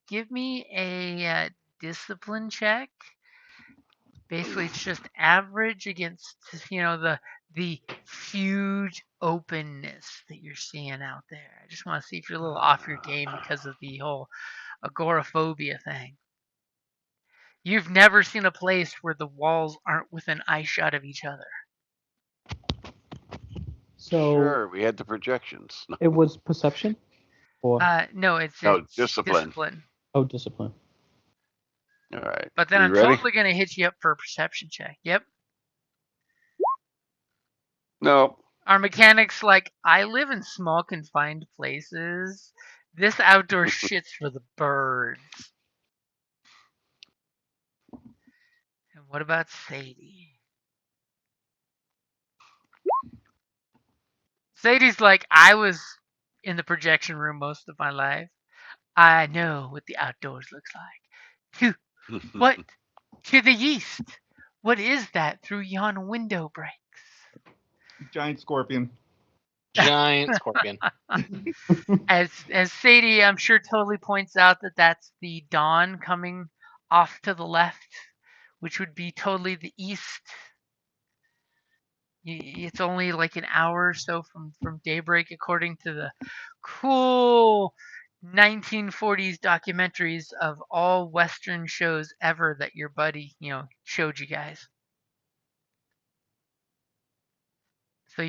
give me a discipline check. Basically, it's just average against the huge openness that you're seeing out there. I just want to see if you're a little off your game because of the whole agoraphobia thing. You've never seen a place where the walls aren't within eyeshot of each other. So Sure, we had the projections. it was perception? Or No, it's discipline. oh, discipline. All right. But then You I'm ready? totally going to hit you up for a perception check. Yep. No. Our mechanic's like, I live in small confined places. This outdoor shit's for the birds. And what about Sadie? Sadie's like, I was in the projection room most of my life. I know what the outdoors looks like. What? To the east. What is that through yon window breaks? Giant scorpion. Giant scorpion. As Sadie, I'm sure, totally points out that that's the dawn coming off to the left, which would be totally the east. It's only like an hour or so from daybreak, according to the cool 1940s documentaries of all Western shows ever that your buddy, showed you guys. So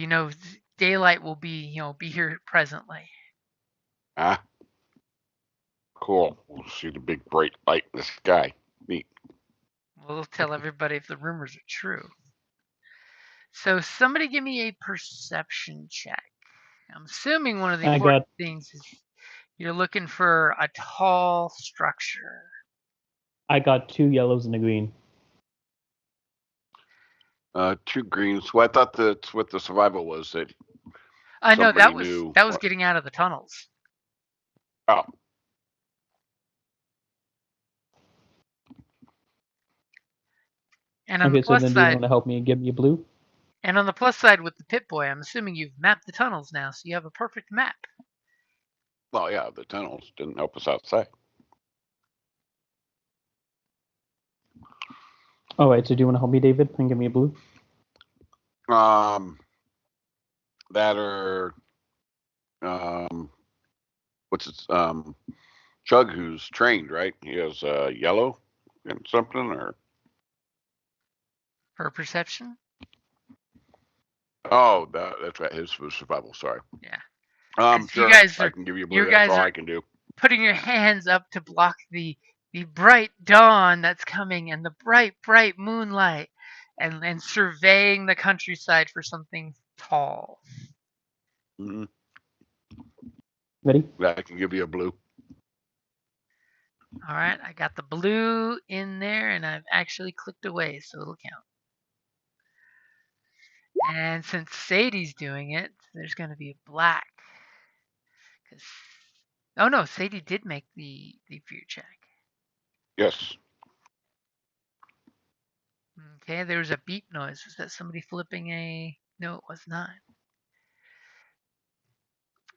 daylight will be here presently. Ah. Cool. We'll see the big bright light in the sky. Neat. We'll tell everybody if the rumors are true. So somebody give me a perception check. I'm assuming one of the important things is you're looking for a tall structure. I got 2 yellows and a green. 2 greens. Well, I thought that's what the survival was. That No, that was knew getting out of the tunnels. Oh. And on the plus so then side, do you want to help me and give me a blue? And on the plus side with the Pip-Boy, I'm assuming you've mapped the tunnels now, so you have a perfect map. Well, yeah, the tunnels didn't help us outside. All right, so do you want to help me, David, and give me a blue? That or what's it? Chug, who's trained, right? He has yellow and something, or For perception? oh, that's right. His was survival. Sorry. Yeah. Sure. You guys I can give you a blue. You That's guys all are I can do. putting your hands up to block the bright dawn that's coming and the bright moonlight, and surveying the countryside for something tall. Mm-hmm. Ready? I can give you a blue. All right, I got the blue in there, and I've actually clicked away, so it'll count. And since Sadie's doing it, there's going to be a black. Oh no, Sadie did make the fear check. Yes. Okay, there was a beep noise. Was that somebody flipping a... No, it was not.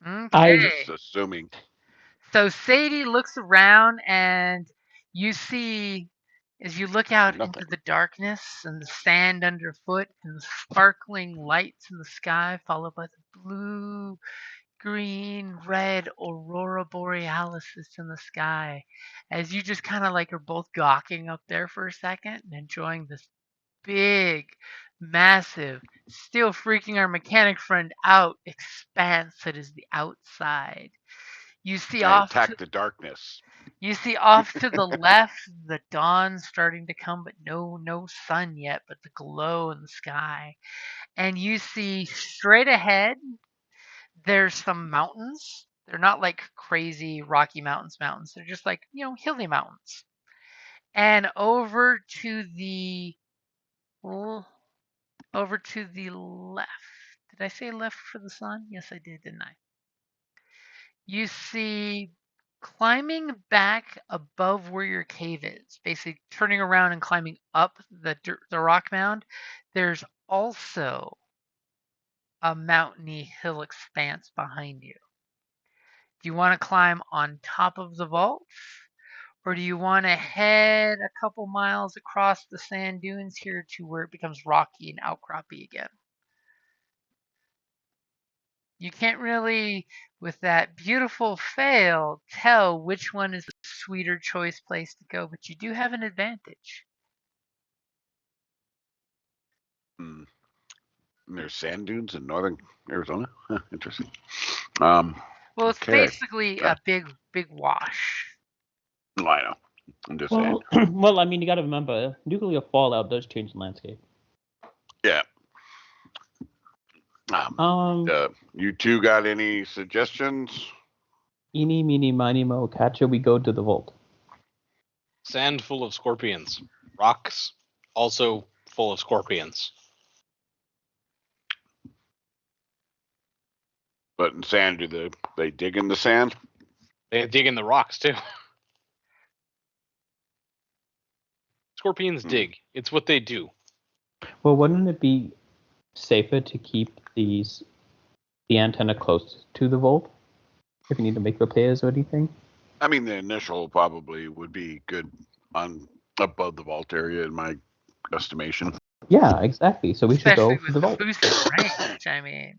Okay. I'm just assuming. So Sadie looks around, and you see, as you look out Nothing. into the darkness and the sand underfoot and the sparkling lights in the sky, followed by the blue, green, red aurora borealis that's in the sky, as you just kind of like are both gawking up there for a second and enjoying this big, massive, still freaking our mechanic friend out expanse that is the outside. You see I off attack the darkness. You see off to the left the dawn starting to come, but no sun yet, but the glow in the sky. And you see straight ahead There's some mountains. They're not like crazy Rocky Mountains mountains. They're just like, hilly mountains. And over to the left. Did I say left for the sun? Yes, I did, didn't I? You see climbing back above where your cave is, basically turning around and climbing up the rock mound. There's also a mountainy hill expanse behind you. Do you want to climb on top of the vault? Or do you want to head a couple miles across the sand dunes here to where it becomes rocky and outcroppy again? You can't really, with that beautiful fail, tell which one is the sweeter choice place to go, but you do have an advantage. And there's sand dunes in northern Arizona. Interesting. Well, it's Okay. basically a big wash. Well, I know. I'm just saying. Well, I mean, you got to remember, nuclear fallout does change the landscape. Yeah. You two got any suggestions? Eeny, meeny, miny, mo, catcher, we go to the vault. Sand full of scorpions. Rocks also full of scorpions. But in sand, do they dig in the sand? They dig in the rocks too. Scorpions dig. It's what they do. Well, wouldn't it be safer to keep the antenna close to the vault if you need to make repairs or anything? I mean, the initial probably would be good on above the vault area, in my estimation. Yeah, exactly. So we should go Especially for with the the vault. boosted range. I mean,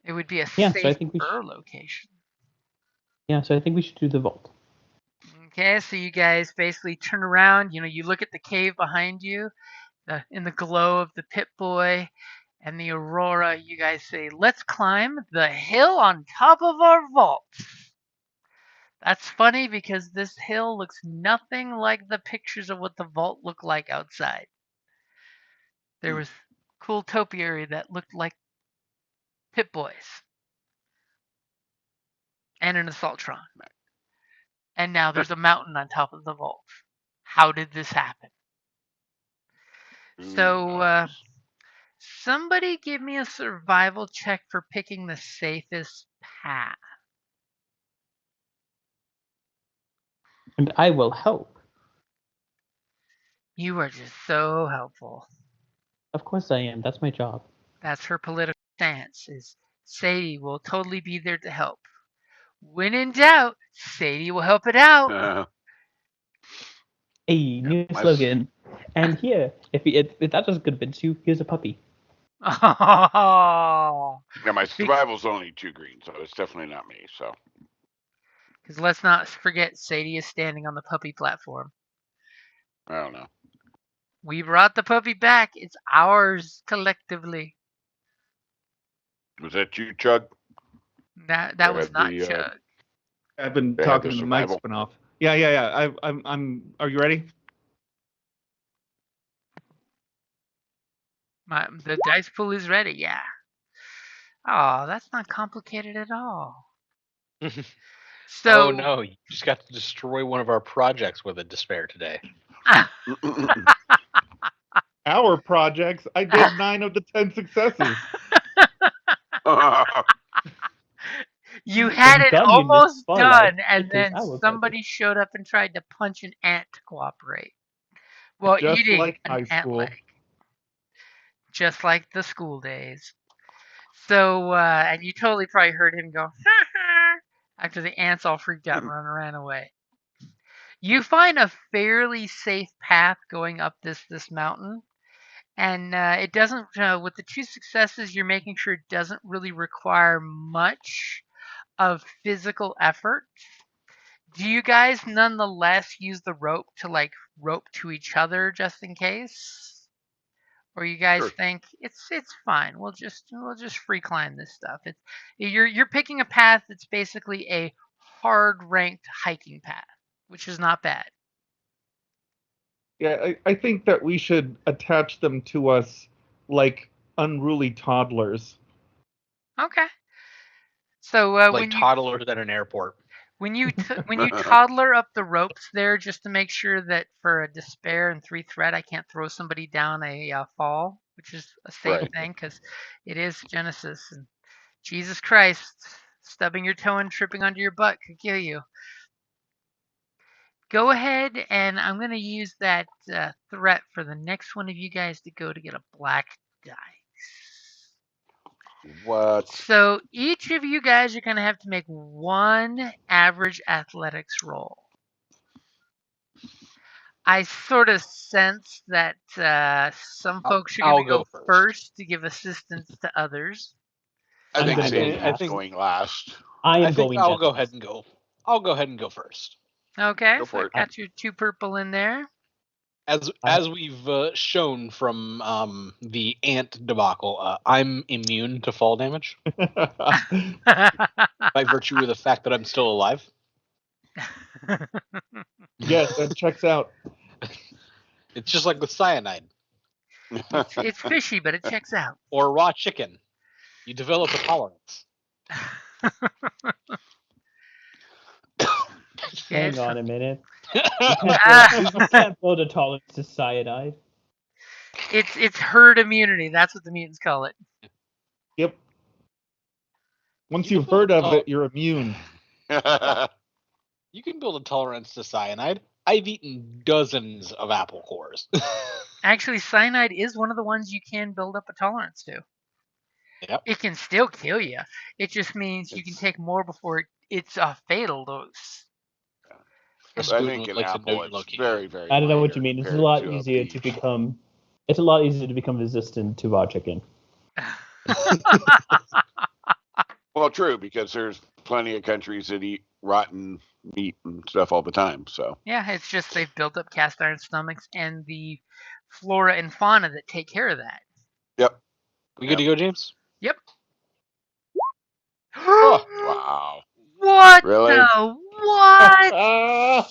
it would be a Yeah, safer so I think location. Yeah, so I think we should do the vault. Okay, so you guys basically turn around. You look at the cave behind you, in the glow of the Pit Boy and the aurora. You guys say, "Let's climb the hill on top of our vault." That's funny because this hill looks nothing like the pictures of what the vault looked like outside. There was cool topiary that looked like Pit Boys and an Assaultron. And now there's a mountain on top of the vault. How did this happen? So, somebody give me a survival check for picking the safest path. And I will help. You are just so helpful. Of course I am. That's my job. That's her political stance, is Sadie will totally be there to help. When in doubt, Sadie will help it out. Hey, new slogan. And here, if that doesn't convince you, here's a puppy. Oh. Yeah, my survival's only 2 green, so it's definitely not me. So. Because let's not forget, Sadie is standing on the puppy platform. I don't know. We brought the puppy back. It's ours collectively. Was that you, Chug? That was not Chug. I've been talking to the mic spin off. Yeah. I'm. Are you ready? The dice pool is ready. Yeah. Oh, that's not complicated at all. So. Oh no! You just got to destroy one of our projects with a despair today. Our projects. I did 9 of the 10 successes. You had it almost done, and then somebody showed up and tried to punch an ant to cooperate. Well, just eating like an high ant school. leg. Just like the school days. So, and you totally probably heard him go, ha ha, after the ants all freaked out and ran away. You find a fairly safe path going up this mountain. And it doesn't, with the 2 successes, you're making sure it doesn't really require much of physical effort. Do you guys nonetheless use the rope to rope to each other just in case? Or you guys think it's fine. We'll just free climb this stuff. You're picking a path that's basically a hard ranked hiking path, which is not bad. Yeah, I think that we should attach them to us like unruly toddlers. Okay. So Like toddlers at an airport. when you toddler up the ropes there, just to make sure that for a despair and 3 threat, I can't throw somebody down a fall, which is a safe Right. thing because it is Genesis and Jesus Christ, stubbing your toe and tripping onto your butt could kill you. Go ahead, and I'm going to use that threat for the next one of you guys to go to get a black dice. What? So each of you guys are going to have to make one average athletics roll. I sort of sense that some folks are going I'll to go go first to give assistance to others. I I'm think gonna go Sadie I is think- going last. I am think going. I'll next. go ahead and go. I'll go ahead and go first. Okay, Go so for I it. got your 2 purple in there. As we've shown from the ant debacle, I'm immune to fall damage by virtue of the fact that I'm still alive. Yes, that checks out. It's just like with cyanide it's fishy, but it checks out. or raw chicken. You develop a tolerance. Okay, Hang on a minute. Ah. You can't build a tolerance to cyanide. It's herd immunity. That's what the mutants call it. Yep. Once You you've can build heard a of tol- it, you're immune. You can build a tolerance to cyanide. I've eaten dozens of apple cores. Actually, cyanide is one of the ones you can build up a tolerance to. Yep. It can still kill you. It just means you can take more before it's a fatal dose. I Rasputin think would in like to know Apple, your it's location. very, very. I don't know what minor you mean. It's a compared lot to easier to peach. become. It's a lot easier to become resistant to raw chicken. Well, true, because there's plenty of countries that eat rotten meat and stuff all the time. So Yeah, it's just they've built up cast iron stomachs and the flora and fauna that take care of that. yep. We good to go, James? Yep. Oh, Wow. What Really? the what? ugh.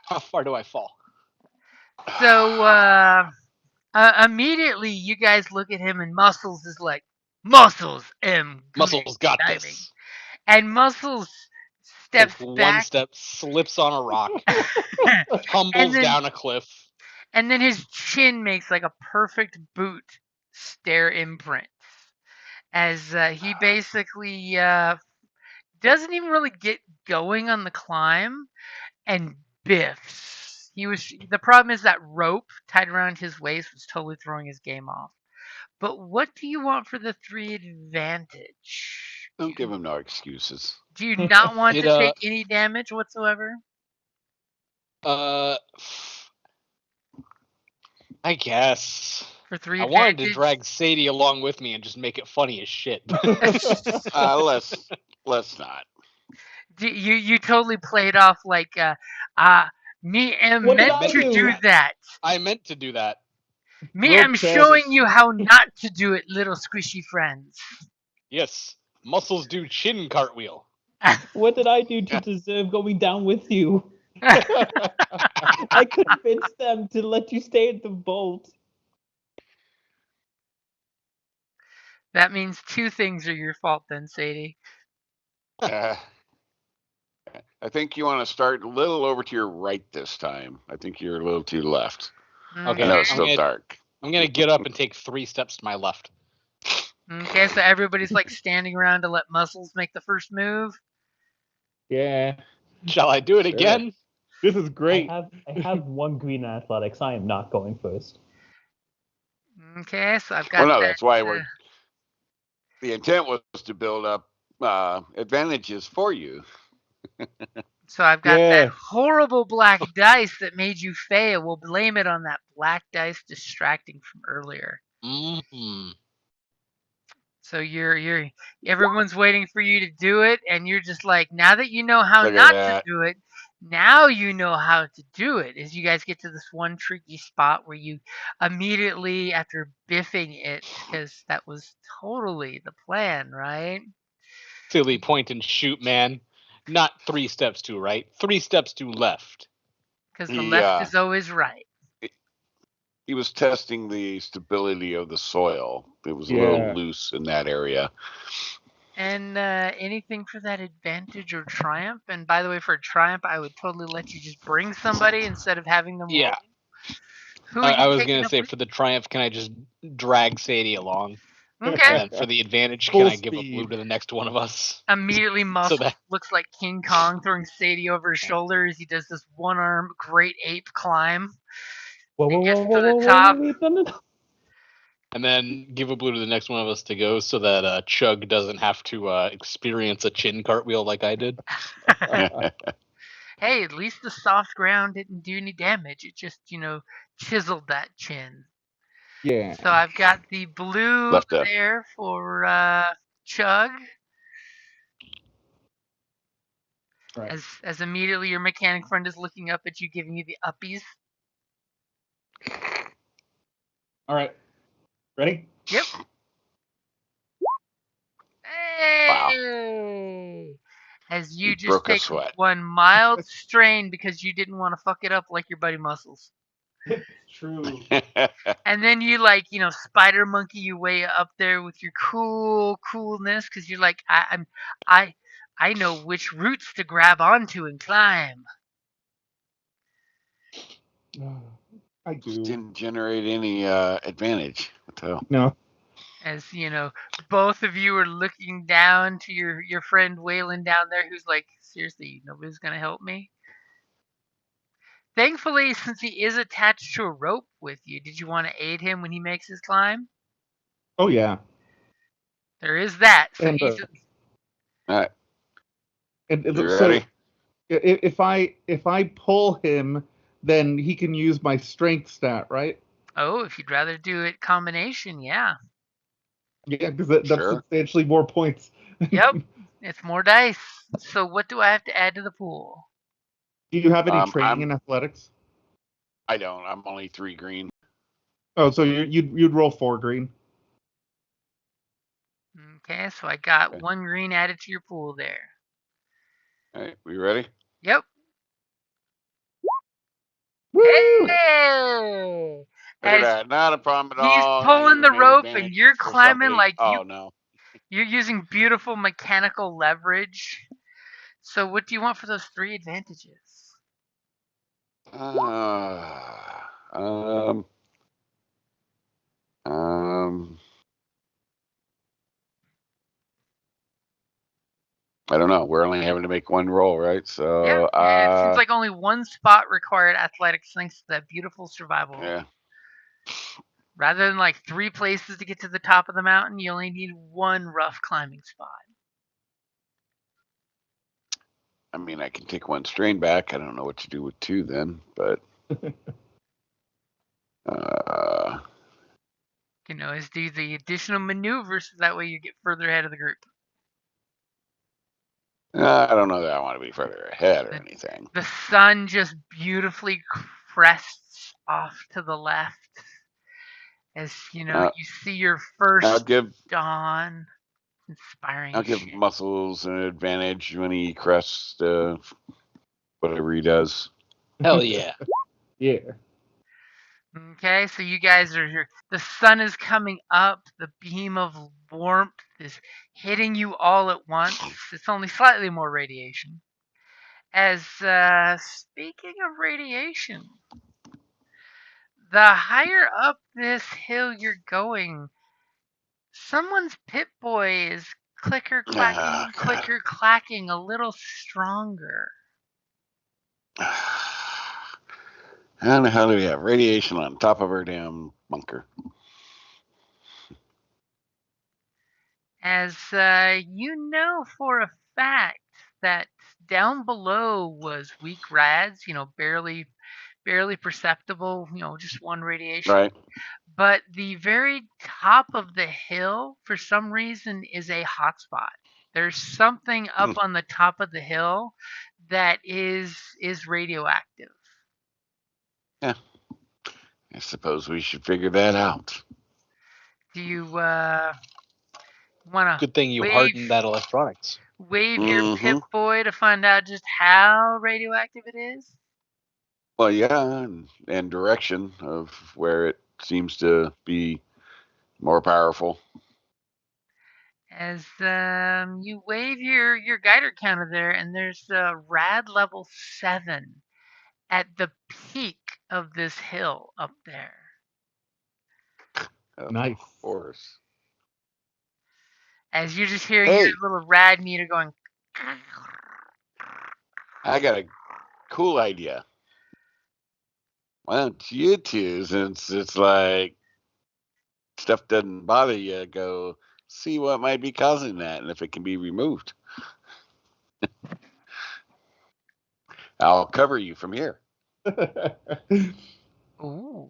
How far do I fall? So immediately you guys look at him and Muscles is like, Muscles am good Muscles at got diving. this. And Muscles steps Takes one back step, slips on a rock, tumbles and then down a cliff. and then his chin makes like a perfect boot stare imprint as he basically doesn't even really get going on the climb and biffs. The problem is that rope tied around his waist was totally throwing his game off. But what do you want for the 3 advantage? Don't give him no excuses. Do you not want It, to take any damage whatsoever? I guess. For 3 I wanted to advantage? drag Sadie along with me and just make it funny as shit. Let's not. You totally played off like me am What did meant I to do? do that. I meant to do that. Me Rope am says- showing you how not to do it, little squishy friends. Yes. Muscles do chin cartwheel. What did I do to deserve going down with you? I convinced them to let you stay at the boat. That means 2 things are your fault then, Sadie. I think you want to start a little over to your right this time. I think you're a little to the left. Okay. I know it's I'm still gonna- dark. I'm gonna get up and take 3 steps to my left. Okay, so everybody's like standing around to let Muscles make the first move. Yeah, Shall I do it Sure. again? this is great. I have 1 green in athletics. I am not going first. Okay, so I've got Well, no, that, that's why the intent was to build up advantages for you. So I've got Yeah. that horrible black dice that made you fail. We'll blame it on that black dice distracting from earlier. Mm-hmm. So everyone's waiting for you to do it, and you're just like, now that you know how Look at not to that. do it, now you know how to do it. As you guys get to this one tricky spot where you immediately, after biffing it, because that was totally the plan, right? Silly point and shoot, man. Not 3 steps to right, 3 steps to left. Because the left Yeah. is always right. He was testing the stability of the soil. It was a Yeah. little loose in that area. And anything for that advantage or triumph? And by the way, for a triumph, I would totally let you just bring somebody instead of having them Yeah. roll. Who are you I was taking gonna up say with? for the triumph, can I just drag Sadie along? Okay. And then for the advantage, Full can I give a blue speed. to the next one of us? Immediately, Muscle that- looks like King Kong throwing Sadie over his shoulder as he does this one-arm great ape climb. Whoa, whoa, He gets whoa, to whoa, the whoa, top. wait, no, no, no. And then give a blue to the next one of us to go, so that Chug doesn't have to experience a chin cartwheel like I did. Hey, at least the soft ground didn't do any damage. It just, chiseled that chin. Yeah. So I've got the blue Left a- there for Chug. Right. As immediately your mechanic friend is looking up at you, giving you the uppies. All right. Ready? Yep. Wow. Hey! As you He just broke a take sweat. one mild strain because you didn't want to fuck it up like your buddy Muscles. It's true. And then you spider monkey your way up there with your coolness because you're like I know which roots to grab onto and climb. I do. Didn't generate any advantage. What the hell? No. As both of you are looking down to your friend Waylon down there, who's like, seriously, nobody's gonna help me. Thankfully, since he is attached to a rope with you, did you want to aid him when he makes his climb? Oh yeah. There is that. So And he's All right. and You so ready? if I pull him, then he can use my strength stat, right? if you'd rather do it combination, yeah. Yeah, because that's Sure. substantially more points. Yep. It's more dice. So what do I have to add to the pool? Do you have any I'm- training in athletics? I don't. I'm only 3 green. Oh, so you'd roll 4 green. Okay, so I got Okay. 1 green added to your pool there. All right. We ready? Yep. Woo! Hey! Look at As that. Not a problem at he's all. pulling the Even an rope and advantage you're for climbing somebody. like Oh no. you're using beautiful mechanical leverage. So what do you want for those 3 advantages? Um. I don't know. We're only having to make 1 roll, right? So, Yeah, it seems like only 1 spot required athletics thanks to that beautiful survival roll. yeah. Rather than like 3 places to get to the top of the mountain, you only need 1 rough climbing spot. I mean, I can take 1 strain back. I don't know what to do with 2 then, but Is do the additional maneuvers so that way you get further ahead of the group. I don't know that I want to be further ahead or anything. The sun just beautifully crests off to the left as you see your first I'll give dawn. Inspiring. I'll give shit. Muscles an advantage when he crests whatever he does. Hell yeah. Yeah. Okay, so you guys are here. The sun is coming up. The beam of warmth is hitting you all at once. It's only slightly more radiation. As speaking of radiation, the higher up this hill you're going, someone's Pip-Boy is clicker Ah, clacking a little stronger. How the hell do we have radiation on top of our damn bunker? As you know for a fact that down below was weak rads, barely perceptible, just 1 radiation. Right. But the very top of the hill, for some reason, is a hotspot. There's something up on the top of the hill that is radioactive. Yeah. I suppose we should figure that out. Do you want to Good thing you hardened that electronics. wave your Pip-Boy to find out just how radioactive it is? Well, yeah, and direction of where it seems to be more powerful. As you wave your guider counter there, and there's rad level 7 at the peak of this hill up there. Of Nice. course. As you're just hearing Hey. your little rad meter going. I got a cool idea. Why don't you two, since it's like stuff doesn't bother you, go see what might be causing that and if it can be removed? I'll cover you from here. Ooh.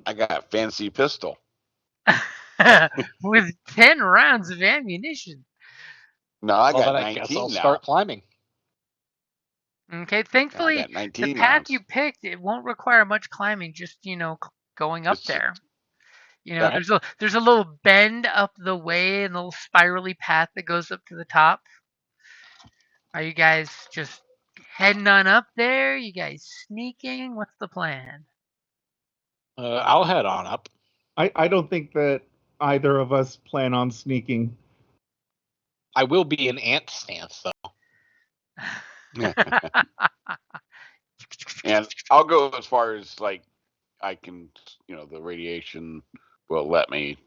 I got a fancy pistol. With 10 rounds of ammunition. No, I Well, got then I guess 19 I'll now. start climbing. Okay, I thankfully, got the 19 path rounds. you picked, it won't require much climbing, just, going up It's- there. Yeah. There's a little bend up the way and a little spirally path that goes up to the top. Are you guys just heading on up there? You guys sneaking? What's the plan? I'll head on up. I don't think that either of us plan on sneaking. I will be in ant stance though. And I'll go as far as like I can, the radiation will let me,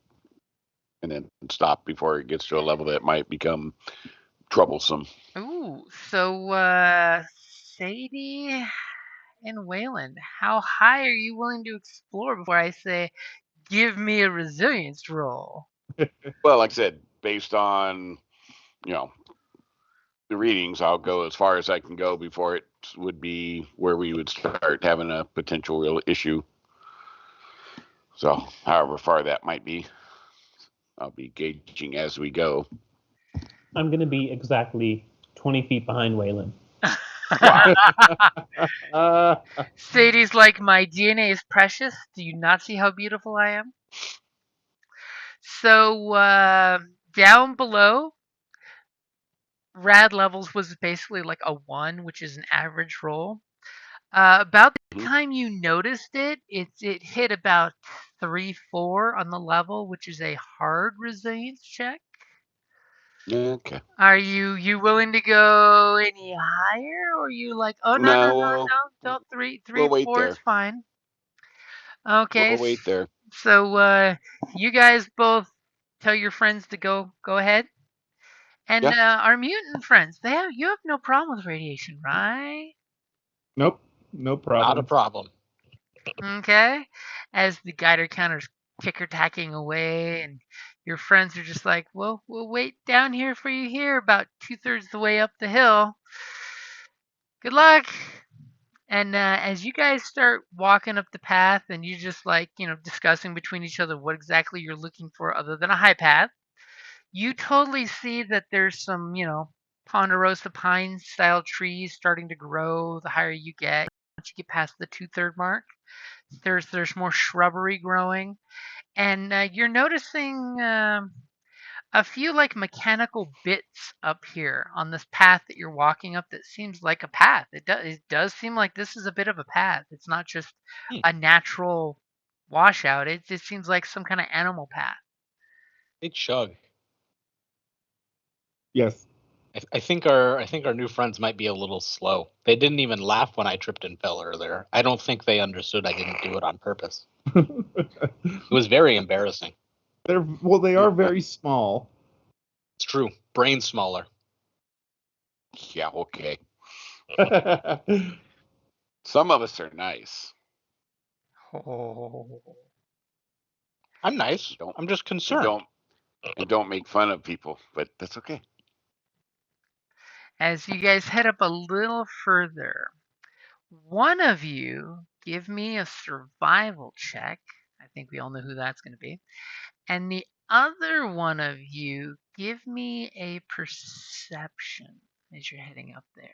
and then stop before it gets to a level that might become troublesome. Ooh, so Sadie and Wayland, how high are you willing to explore before I say, give me a resilience roll? Well, like I said, based on the readings, I'll go as far as I can go before it would be where we would start having a potential real issue. So, however far that might be, I'll be gauging as we go. I'm going to be exactly 20 feet behind Waylon. Sadie's like, my DNA is precious. Do you not see how beautiful I am? So down below, rad levels was basically like a 1, which is an average roll. About the time you noticed it, it hit about 3-4 on the level, which is a hard resilience check. Okay. Are you willing to go any higher, or are you like, oh no, don't 3, we'll wait 4 is there. fine. Okay, We'll wait there. so you guys both tell your friends to go ahead, and our mutant friends, you have no problem with radiation, right? Nope, no problem. Not a problem. Okay, as the guider counter's ticker tacking away, and your friends are just like, well, we'll wait down here for you here, about 2/3 the way up the hill. Good luck. And as you guys start walking up the path, and you're just like, discussing between each other what exactly you're looking for other than a high path, you totally see that there's some, ponderosa pine style trees starting to grow the higher you get. Once you get past the 2/3 mark, there's more shrubbery growing, and you're noticing a few like mechanical bits up here on this path that you're walking up that seems like a path. It does seem like this is a bit of a path. It's not just a natural washout. It seems like some kind of animal path. Big chug. Yes. I think our new friends might be a little slow. They didn't even laugh when I tripped and fell earlier. I don't think they understood I didn't do it on purpose. It was very embarrassing. They are very small. It's true. Brain smaller. Yeah, okay. Some of us are nice. Oh. I'm nice. I'm just concerned. Don't make fun of people, but that's okay. As you guys head up a little further, one of you give me a survival check. I think we all know who that's going to be. And the other one of you give me a perception as you're heading up there.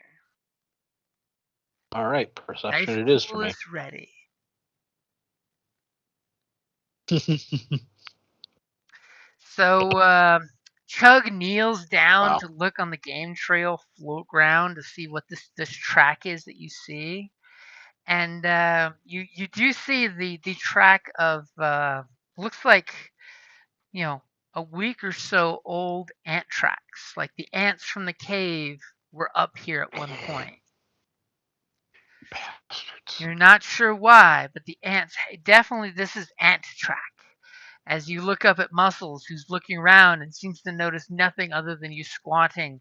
All right, perception Dice it is pool for me. is ready. So Chug kneels down to look on the game trail float ground to see what this track is that you see. And you do see the track of looks like, you know, a week or so old ant tracks. Like the ants from the cave were up here at one point. Bastards. You're not sure why, but the ants, definitely this is ant track. As you look up at Muscles, who's looking around and seems to notice nothing other than you squatting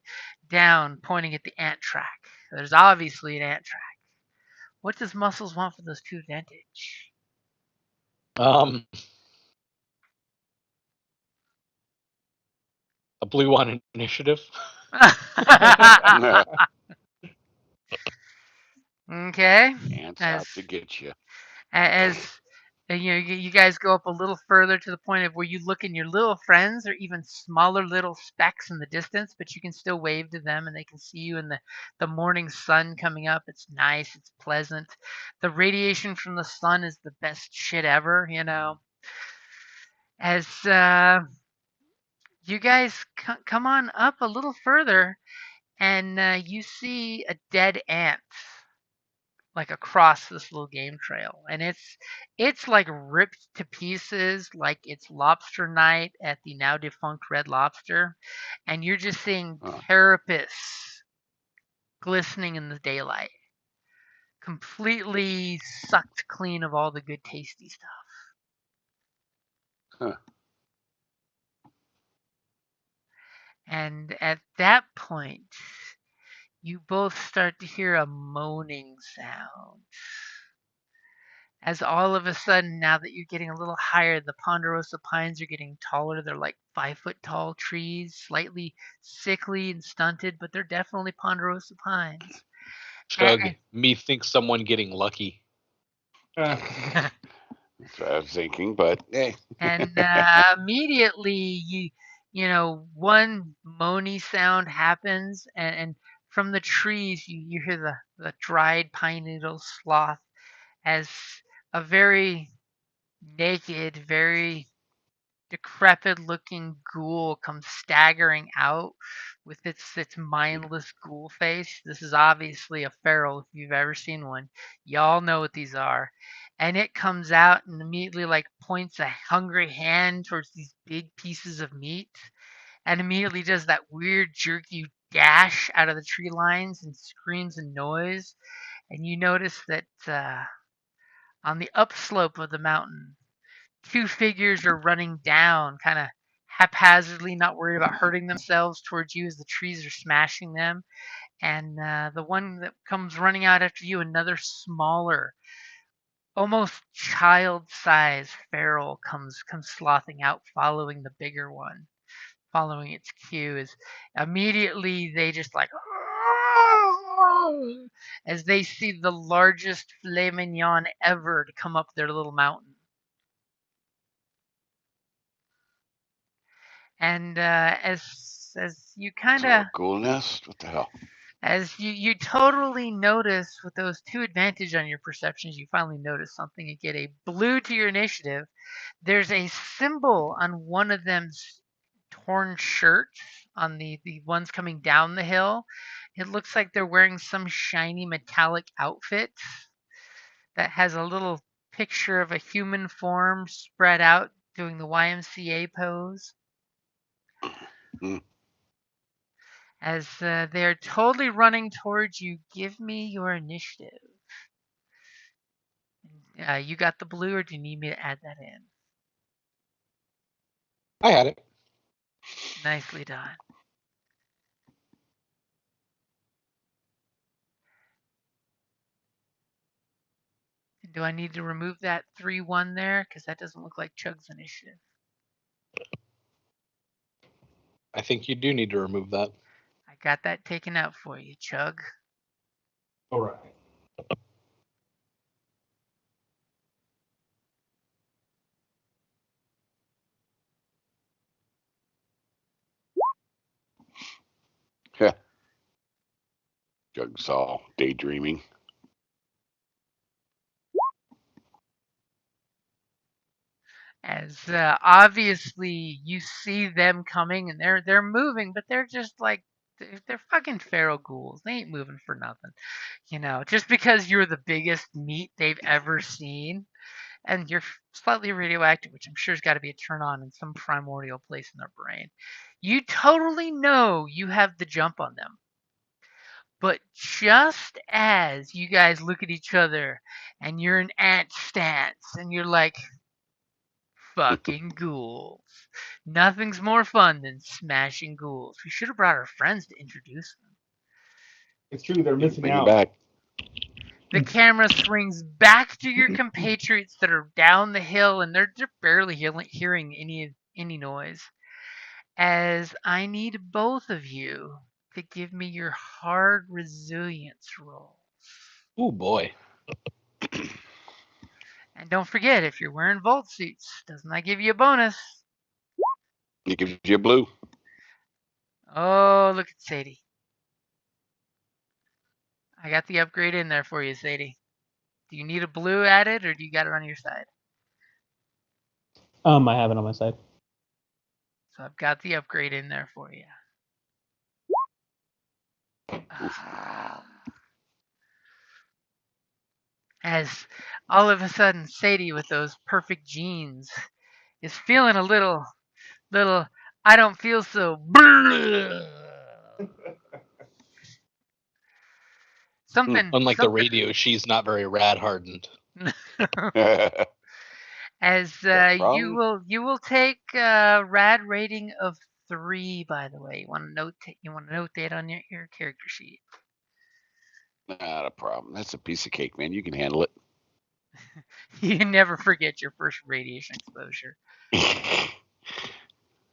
down, pointing at the ant track. There's obviously an ant track. What does Muscles want for those 2 advantage? A blue on initiative. Okay. Ants out to get you. As you know, you guys go up a little further to the point of where you look and your little friends are even smaller little specks in the distance, but you can still wave to them and they can see you in the morning sun coming up. It's nice, it's pleasant. The radiation from the sun is the best shit ever, you know. As you guys come on up a little further and you see a dead ant like across this little game trail, and it's like ripped to pieces like it's lobster night at the now defunct Red Lobster, and you're just seeing carapace glistening in the daylight, completely sucked clean of all the good tasty stuff. Huh. And at that point you both start to hear a moaning sound. As all of a sudden, now that you're getting a little higher, the ponderosa pines are getting taller. They're like 5 foot tall trees, slightly sickly and stunted, but they're definitely ponderosa pines. Chug, me thinks someone getting lucky. That's what I was thinking, but hey. And immediately, you know, one moany sound happens, and from the trees, you hear the dried pine needle sloth as a very naked, very decrepit looking ghoul comes staggering out with its mindless ghoul face. This is obviously a feral if you've ever seen one. Y'all know what these are. And it comes out and immediately like points a hungry hand towards these big pieces of meat and immediately does that weird jerky dash out of the tree lines and screams a noise. And you notice that on the upslope of the mountain, 2 figures are running down, kind of haphazardly, not worried about hurting themselves towards you as the trees are smashing them. And the one that comes running out after you, another smaller, almost child-sized feral comes slothing out, following the bigger one, following its cue. Is immediately they just like as they see the largest filet mignon ever to come up their little mountain. And as you kind of Ghoul nest? What the hell? as you totally notice with those 2 advantage on your perceptions, you finally notice something. You get a blue to your initiative. There's a symbol on one of them's torn shirts on the ones coming down the hill. It looks like they're wearing some shiny metallic outfit that has a little picture of a human form spread out doing the YMCA pose. As they're totally running towards you, give me your initiative. You got the blue, or do you need me to add that in? I had it. Nicely done. Do I need to remove that 3-1 there? Because that doesn't look like Chug's initiative. I think you do need to remove that. I got that taken out for you, Chug. All right. Yeah. Jigsaw daydreaming. As obviously you see them coming and they're moving, but they're just like They're fucking feral ghouls. They ain't moving for nothing. Just because you're the biggest meat they've ever seen and you're slightly radioactive, which I'm sure has got to be a turn on in some primordial place in their brain, you totally know you have the jump on them. But just as you guys look at each other and you're in ant stance and you're like, fucking ghouls. Nothing's more fun than smashing ghouls. We should have brought our friends to introduce them. It's true, they're missing Bring it out. back. The camera swings back to your compatriots that are down the hill and they're barely hearing any noise. As I need both of you to give me your hard resilience rolls. Oh boy. And don't forget, if you're wearing vault suits, doesn't that give you a bonus? It gives you a blue. Oh, look at Sadie. I got the upgrade in there for you, Sadie. Do you need a blue added, or do you got it on your side? I have it on my side. So I've got the upgrade in there for you. As all of a sudden, Sadie, with those perfect jeans, is feeling a little, I don't feel so. Something. Unlike the radio, she's not very rad hardened. As you will take a rad rating of 3. By the way, you want to note that on your character sheet. Not a problem. That's a piece of cake, man. You can handle it. You never forget your first radiation exposure.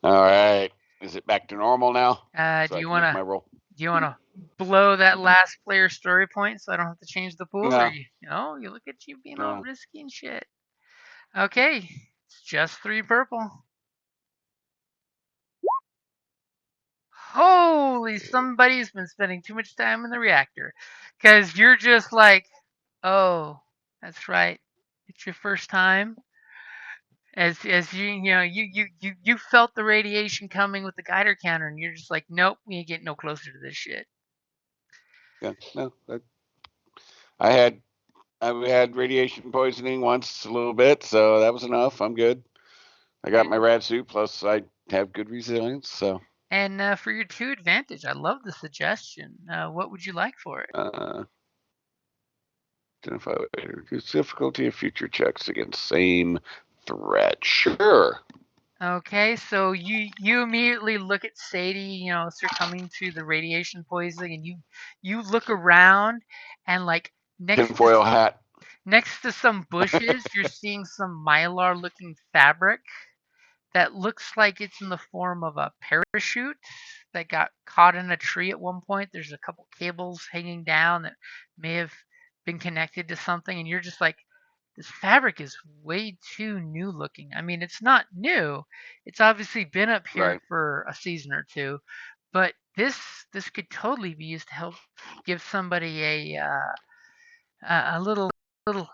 All right. Is it back to normal now? Do you want my roll? to blow that last player story point so I don't have to change the pool? No. Or you look at you being all risky and shit. Okay, it's just 3 purple. Holy, somebody's been spending too much time in the reactor. Because you're just like, oh, that's right. It's your first time. As you felt the radiation coming with the Geiger counter, and you're just like, nope, we ain't getting no closer to this shit. Yeah, no. I had radiation poisoning once a little bit, so that was enough. I'm good. I got my rad suit, plus I have good resilience, so. And for your 2 advantage, I love the suggestion. What would you like for it? Identify reduce difficulty of future checks against same threat. Sure. Okay, so you immediately look at Sadie, succumbing to the radiation poisoning, and you look around, and like Tinfoil hat. next to some bushes, you're seeing some mylar-looking fabric that looks like it's in the form of a parachute that got caught in a tree at one point. There's a couple cables hanging down that may have been connected to something, and you're just like, this fabric is way too new looking. I mean, it's not new. It's obviously been up here for a season or 2, but this could totally be used to help give somebody a little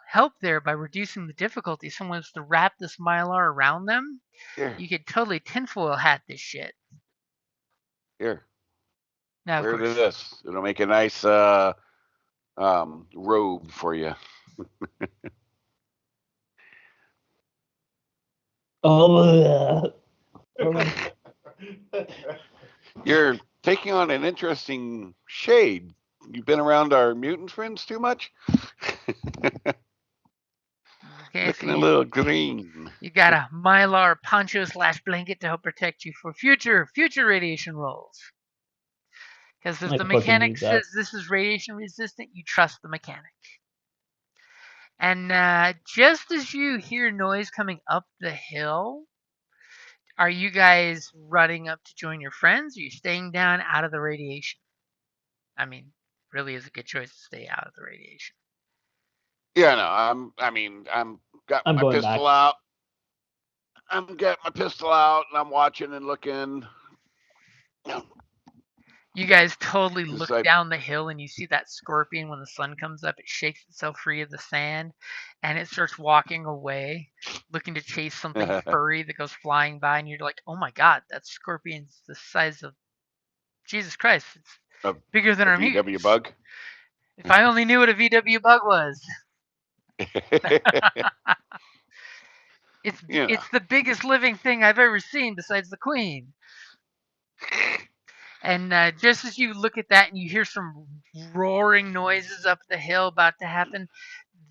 help there by reducing the difficulty. Someone wants to wrap this mylar around them. Here. You could totally tinfoil hat this shit. Here. Now, wear this. It'll make a nice robe for you. You're taking on an interesting shade. You've been around our mutant friends too much? Okay, looking a little green. You got a mylar poncho/blanket to help protect you for future radiation rolls. Because if the mechanic says this is radiation resistant, you trust the mechanic. And just as you hear noise coming up the hill, are you guys running up to join your friends, or are you staying down out of the radiation? I mean, really is a good choice to stay out of the radiation. Yeah, no, I'm got my pistol out. I'm getting my pistol out, and I'm watching and looking. You guys totally look down the hill, and you see that scorpion. When the sun comes up, it shakes itself free of the sand, and it starts walking away, looking to chase something furry that goes flying by. And you're like, "Oh my god, that scorpion's the size of Jesus Christ, it's A- bigger than A our VW mutants. bug. If I only knew what a VW bug was. It's Yeah. it's the biggest living thing I've ever seen besides the Queen. And just as you look at that and you hear some roaring noises up the hill about to happen,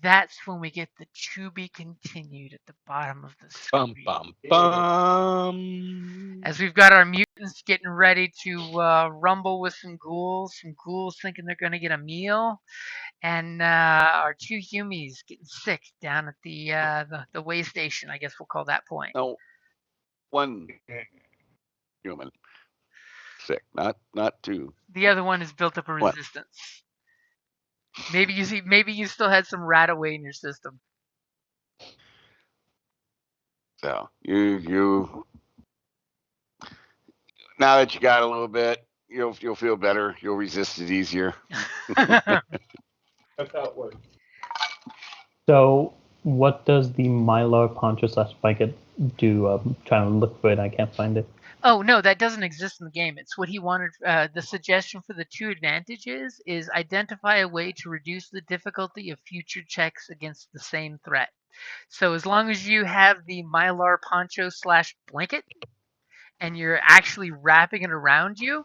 that's when we get the to be continued at the bottom of the Bum screen. bum bum. As we've got our mutants getting ready to rumble with some ghouls thinking they're going to get a meal, and our two humies getting sick down at the way station, I guess we'll call that point. No, one human sick, not two. The other one has built up a What? resistance. Maybe you still had some rat away in your system. So you now that you got a little bit, you'll feel better. You'll resist it easier. That's how it works. So, what does the Mylar Poncho / blanket do? I'm trying to look for it. I can't find it. Oh no, that doesn't exist in the game. It's what he wanted. The suggestion for the two advantages is identify a way to reduce the difficulty of future checks against the same threat. So as long as you have the Mylar Poncho / blanket, and you're actually wrapping it around you,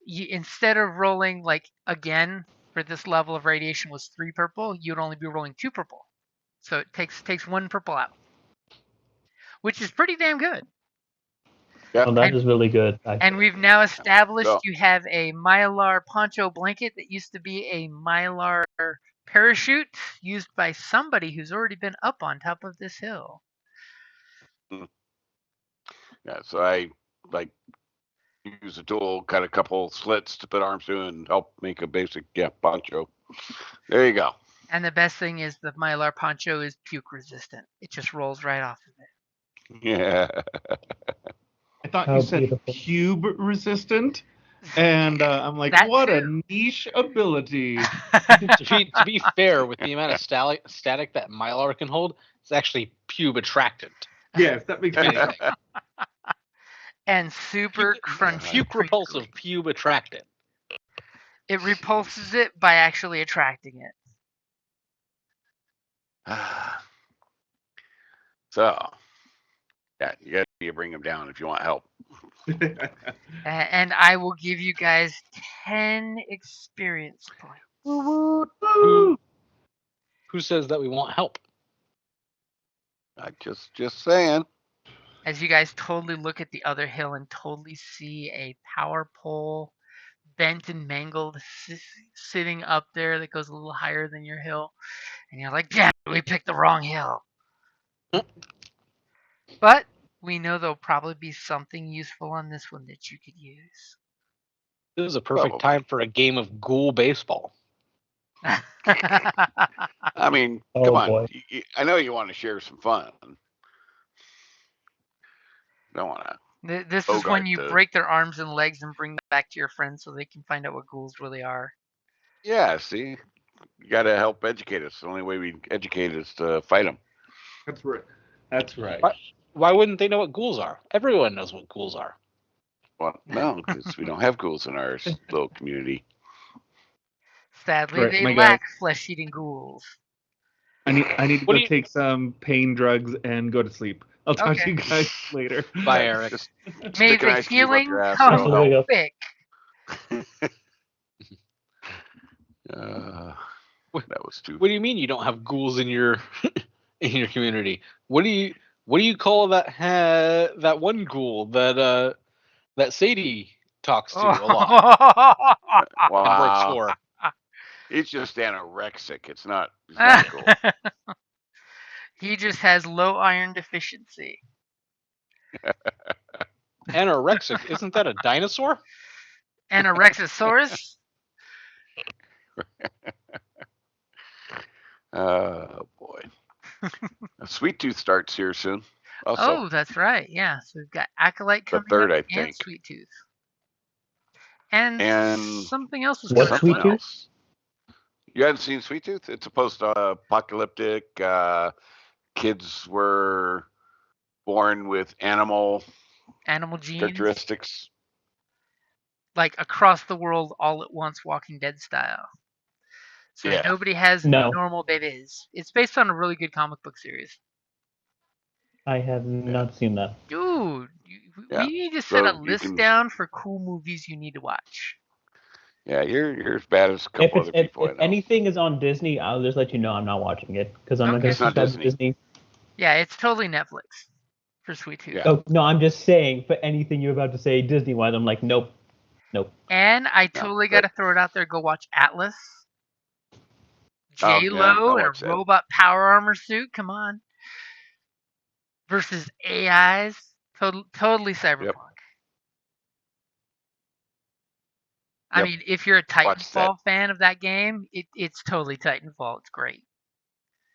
instead of rolling like again for this level of radiation was 3 purple, you'd only be rolling 2 purple. So it takes 1 purple out, which is pretty damn good. Yeah. Oh, that is really good. And we've now established So- you have a Mylar Poncho blanket that used to be a Mylar parachute used by somebody who's already been up on top of this hill. Yeah, so I like use a tool, cut a couple slits to put arms through, and help make a basic poncho. There you go. And the best thing is the Mylar Poncho is puke resistant. It just rolls right off of it. Yeah. I thought How you said beautiful. cube resistant, and I'm like, That what too. a niche ability. To be fair, with the amount of static that Mylar can hold, it's actually pube attractant. Yes, that makes If sense. anything. And super crunchy. Puke repulsive, pube attractant. It repulses it by actually attracting it. So, yeah, you got to bring them down if you want help. And I will give you guys 10 experience points. Who says that we want help? I just saying. As you guys totally look at the other hill and totally see a power pole, bent and mangled, sitting up there that goes a little higher than your hill. And you're like, damn, we picked the wrong hill. But we know there'll probably be something useful on this one that you could use. This is a perfect time for a game of ghoul baseball. I mean, Oh, come on. boy. I know you want to share some fun. Don't want to. This is when Bogart you the- break their arms and legs and bring them back to your friends so they can find out what ghouls really are. Yeah, see, you got to help educate us. The only way we educate is to fight them. That's right. That's right. Why wouldn't they know what ghouls are? Everyone knows what ghouls are. Well, no, because we don't have ghouls in our little community. Sadly, Right, they my lack guy. flesh-eating ghouls. I need to What go do you- take some pain drugs and go to sleep. I'll talk to Okay. you guys later. Bye, Yeah, Eric. just May stick an the ice cube up healing your ass. come That'll There you go. quick. That was too. What do you mean you don't have ghouls in your in your community? What do you call that one ghoul that Sadie talks to a lot and works Wow. for? It's just anorexic. It's not cool. He just has low iron deficiency. Anorexic, isn't that a dinosaur? Anorexosaurus? Oh boy. Sweet Tooth starts here soon. Also, Oh, that's right. Yeah. So we've got Acolyte the coming third, up I and think. Sweet Tooth. And And something else was What's coming up. Sweet something Tooth? else. You hadn't seen Sweet Tooth? It's a post-apocalyptic. Kids were born with animal Animal genes. characteristics. like across the world all at once, Walking Dead style. So Yeah. nobody has No. normal babies. It's based on a really good comic book series. I have not seen that. Dude, Yeah. we need to set So a you list can- down for cool movies you need to watch. Yeah, you're as bad as a couple other people I If know. anything is on Disney, I'll just let you know I'm not watching it because I'm not Okay. going It's to not subscribe to Disney. Disney. Yeah, it's totally Netflix for Sweet Tooth. Yeah. Oh no, I'm just saying for anything you're about to say Disney wise, I'm like nope. And I No, totally but- got to throw it out there. Go watch Atlas. Oh, J yeah, Lo I'll in a watch that. robot power armor suit. Come on. Versus AIs. Totally cyberpunk. Yep. I Yep. mean, if you're a Watch that. Titanfall fan of that game, it's totally Titanfall. It's great.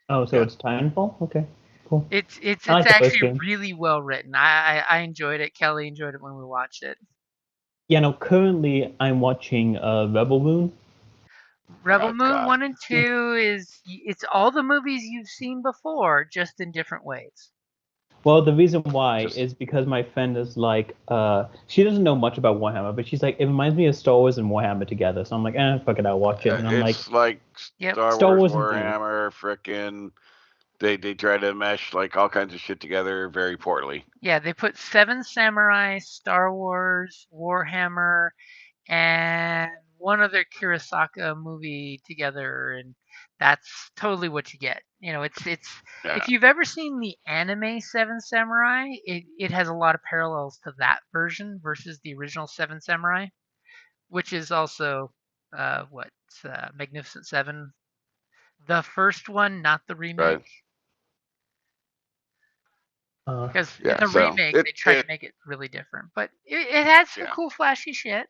Oh, so Yeah. it's Titanfall? Okay, cool. It's I like the first actually game. really well written. I enjoyed it. Kelly enjoyed it when we watched it. Yeah, no. Currently, I'm watching Rebel Moon. Rebel Oh, Moon God. 1 and 2 it's all the movies you've seen before, just in different ways. Well, the reason why Just- is because my friend is like, she doesn't know much about Warhammer, but she's like, it reminds me of Star Wars and Warhammer together. So I'm like, fuck it, I'll watch it. And I'm like, It's like Yep. Star Star Wars, Wars and D. Warhammer, frickin' they try to mesh like all kinds of shit together very poorly. Yeah, they put Seven Samurai, Star Wars, Warhammer, and one other Kurosawa movie together, and that's totally what you get. You know, it's Yeah. if you've ever seen the anime Seven Samurai, it has a lot of parallels to that version versus the original Seven Samurai, which is also Magnificent Seven, the first one, not the remake. Right. Because Yeah, in the so remake, they tried to make it really different, but it had some Yeah. cool, flashy shit.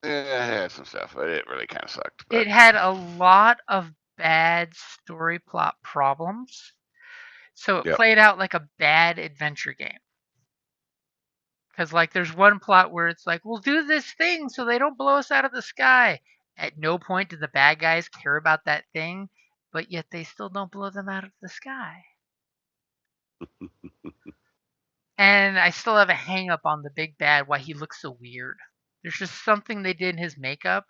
it had some stuff, but it really kind of sucked. But It had a lot of bad story plot problems, so it Yep. played out like a bad adventure game. Because like, there's one plot where it's like, we'll do this thing so they don't blow us out of the sky. At no point do the bad guys care about that thing, but yet they still don't blow them out of the sky. And I still have a hang up on the big bad, why he looks so weird. There's just something they did in his makeup.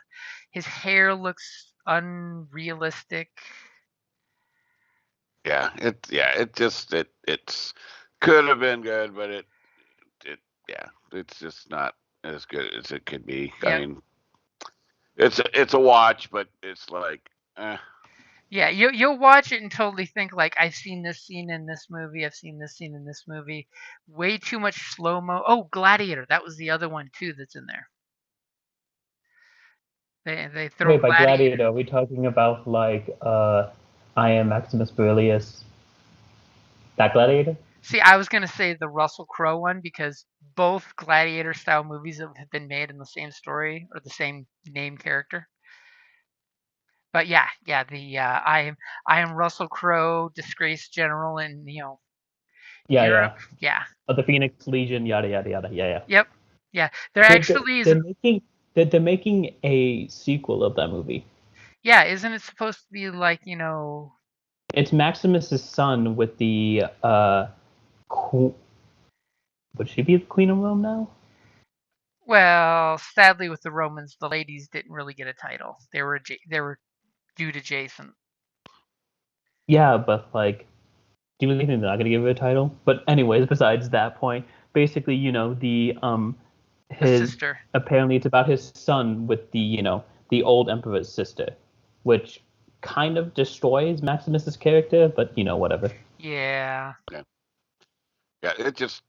His hair looks unrealistic. it just it's could have been good, but it's just not as good as it could be. Yep. I mean, it's a watch, but it's like Yeah, you'll watch it and totally think like, I've seen this scene in this movie, I've seen this scene in this movie. Way too much slow mo. Oh, Gladiator, that was the other one too that's in there. They throw Wait, by Gladiator. Gladiator, are we talking about like I Am Maximus Aurelius? That Gladiator? See, I was gonna say the Russell Crowe one because both Gladiator style movies that have been made in the same story or the same name character. But yeah, the I am Russell Crowe, disgraced general in Yeah, Europe. yeah. Yeah. Of the Phoenix Legion, yada yada yada. Yeah, yeah. Yep. Yeah. There actually is. They're making a sequel of that movie. Yeah, isn't it supposed to be like It's Maximus's son with the would she be the Queen of Rome now? Well, sadly with the Romans, the ladies didn't really get a title. They were dude adjacent. Yeah, but like, do you really think they're not gonna give her a title? But anyways, besides that point, basically, The his sister. apparently it's about his son with the old emperor's sister, which kind of destroys Maximus's character, but whatever. Yeah. it just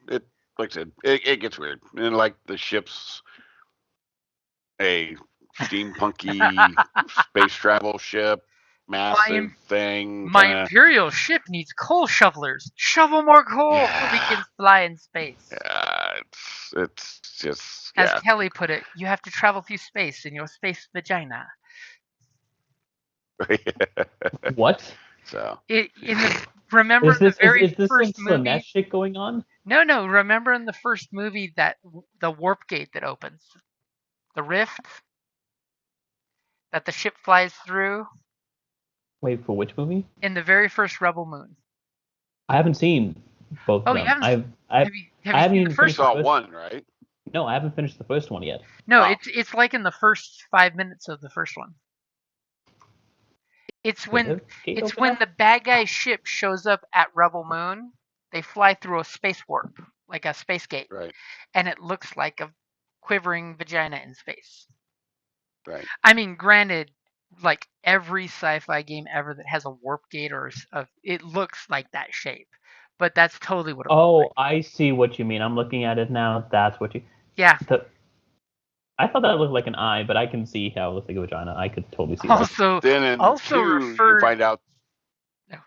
it like I said, it gets weird, and like the ship's a steampunky space travel ship, massive thing. My Kinda, Imperial ship needs coal shovelers. Shovel more coal so we Yeah. can fly in space. yeah, it's just As Kelly put it, you have to travel through space in your space vagina. What? So Remember Is in the this very is this some first movie? Slanesh shit going on? No. Remember in the first movie that the warp gate that opens, the rift that the ship flies through Wait, for which movie? in the very first Rebel Moon. I haven't seen both Oh, of you them. haven't? I Have you haven't seen even the you first finished the saw first. one, right? No, I haven't finished the first one yet. No, Oh. it's like in the first 5 minutes of the first one. It's Did when the gate it's open when up? the bad guy's ship shows up at Rebel Moon. They fly through a space warp, like a space gate, Right. and it looks like a quivering vagina in space. Right. I mean, granted, like every sci-fi game ever that has a warp gate it looks like that shape, but that's totally what it looked like. Oh, I see what you mean. I'm looking at it now. That's what you. Yeah. I thought that looked like an eye, but I can see how it looks like a vagina. I could totally see that. Also, Then in also 2, you referred. find out. No.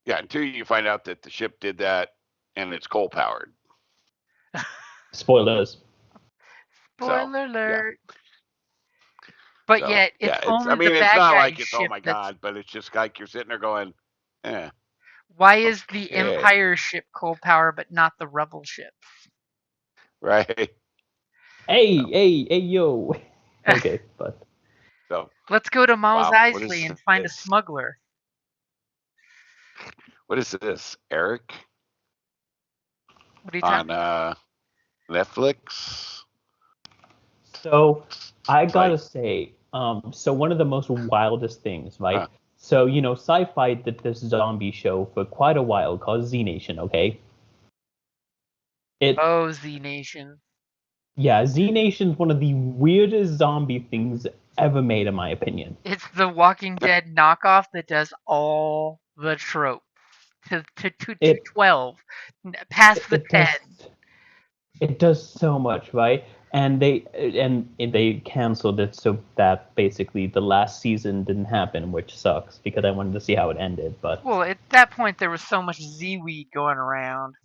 Yeah, in 2, you find out that the ship did that, and it's coal powered. Spoilers. Spoiler So, alert. But So, yet, it's yeah, only I mean, the it's bad not guy's like it's oh ship my that's. god, but it's just like you're sitting there going, eh, Why is the okay, Empire ship coal power, but not the Rebel ship? right? Hey, yo. Okay, but So, Let's go to Mos wow, what Eisley is and find a this? smuggler. What is this, Eric? What are you On talking about? Netflix? so I It's like, gotta say, so one of the most wildest things, right? huh, So, Sci-Fi did this zombie show for quite a while called Z Nation, okay? It Oh, Z Nation. Yeah, Z Nation's one of the weirdest zombie things ever made, in my opinion. It's the Walking Dead knockoff that does all the tropes to It 12, past the it 10. does so much, right? And they canceled it so that basically the last season didn't happen, which sucks because I wanted to see how it ended. But Well, at that point, there was so much Z-weed going around.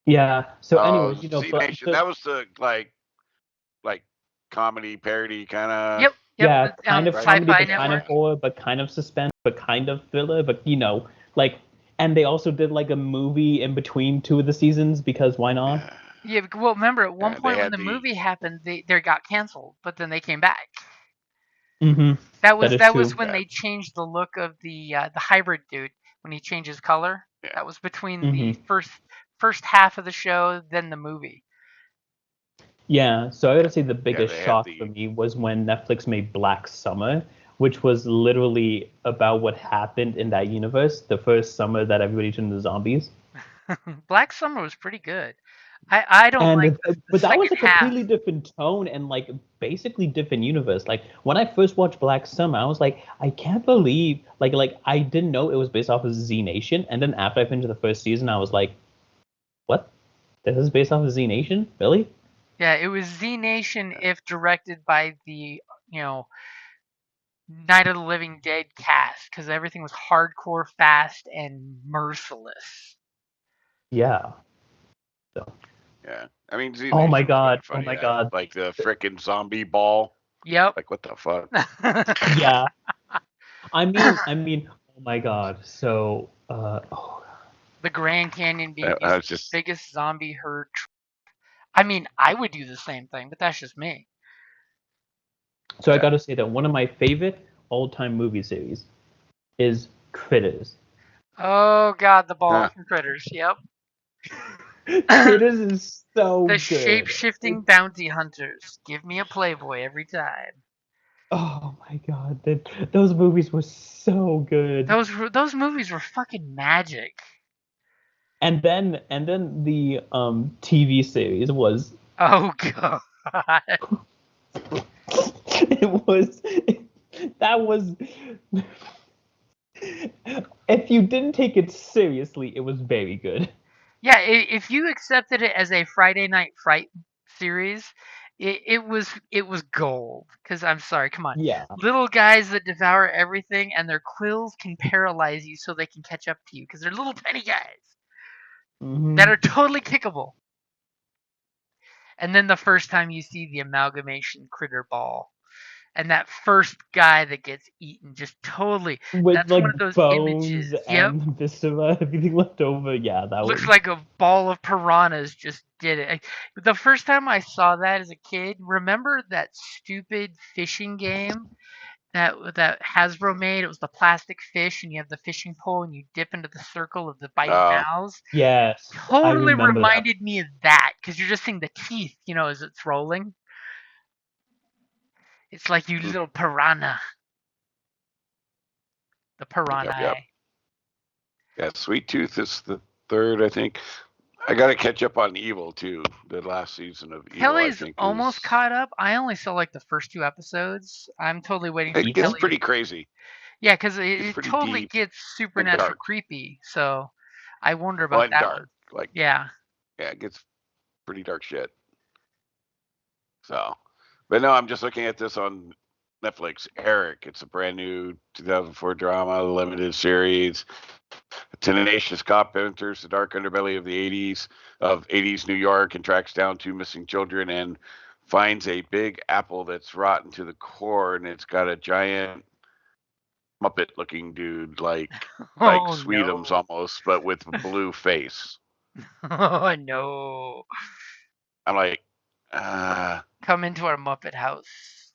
yeah, so oh, anyways, Z Nation. That was the like comedy parody kind of, Yep, yeah, kind on of right? comedy, Sci-Fi but kind of Network. horror, but kind of suspense, but kind of thriller, but like, and they also did like a movie in between two of the seasons because why not? Yeah, Yeah, well, remember at one they point when had the the movie happened, they got canceled, but then they came back. Mm-hmm. That is That was true. when yeah, they changed the look of the hybrid dude when he changed his color. yeah, That was between the Mm-hmm. first half of the show, then the movie. Yeah, so I yeah, gotta say the yeah. biggest They had shock for the me was when Netflix made Black Summer, which was literally about what happened in that universe, the first summer that everybody turned into zombies. Black Summer was pretty good. I don't like And the but that second was a half. completely different tone and like basically different universe. Like when I first watched Black Summer, I was like, I can't believe like I didn't know it was based off of Z Nation, and then after I finished the first season, I was like, what? This is based off of Z Nation? Really? Yeah, it was Z Nation if directed by the you know Night of the Living Dead cast because everything was hardcore, fast, and merciless. Yeah. So. yeah. I mean, Z Oh my Nation was kind god. of Oh funny. my That god. like the frickin' zombie ball. Yep. Like what the fuck? Yeah. I mean, oh my god. So, The Grand Canyon being I the was just biggest zombie herd. I mean, I would do the same thing, but that's just me. so I yeah. gotta say that one of my favorite all-time movie series is Critters. Oh God, the ball Huh. from Critters. Yep. Critters is so The good. shape-shifting bounty hunters. Give me a Playboy every time. Oh my god, those movies were so good. Those movies were fucking magic. And then the TV series was Oh God. it was that was if you didn't take it seriously, it was very good. Yeah, if you accepted it as a Friday Night Fright series, it was gold. Because I'm sorry, come on, Yeah. little guys that devour everything, and their quills can paralyze you, so they can catch up to you. Because they're little tiny guys that Hmm. are totally kickable. And then the first time you see the amalgamation critter ball, and that first guy that gets eaten, just totally. With That's one like of those bones images. Yep. and viscera, everything left over. Yeah, that Looks was. like a ball of piranhas just did it. The first time I saw that as a kid, remember that stupid fishing game that Hasbro made. It was the plastic fish, and you have the fishing pole, and you dip into the circle of the bite Oh, mouths. Yes, I Totally remember that. reminded me of that because you're just seeing the teeth, as it's rolling. It's like you little piranha. The piranha. yep. Yeah, Sweet Tooth is the third, I think. I got to catch up on Evil too. The last season of Evil, I Kelly's think, almost is caught up. I only saw like the first 2 episodes. I'm totally waiting for it gets Evil? Kelly. pretty crazy. Yeah, because It's it pretty totally deep gets and supernatural dark. creepy. So I wonder Well, about and that one. dark. Like, Yeah. yeah, it gets pretty dark shit. So, but no, I'm just looking at this on Netflix. Eric, it's a brand new 2004 drama, limited series. A tenacious cop enters the dark underbelly of the 80s New York and tracks down 2 missing children and finds a big apple that's rotten to the core, and it's got a giant Muppet-looking dude, like Oh Sweetums no. almost, but with a blue face. Oh no. I'm like, Come into our Muppet house.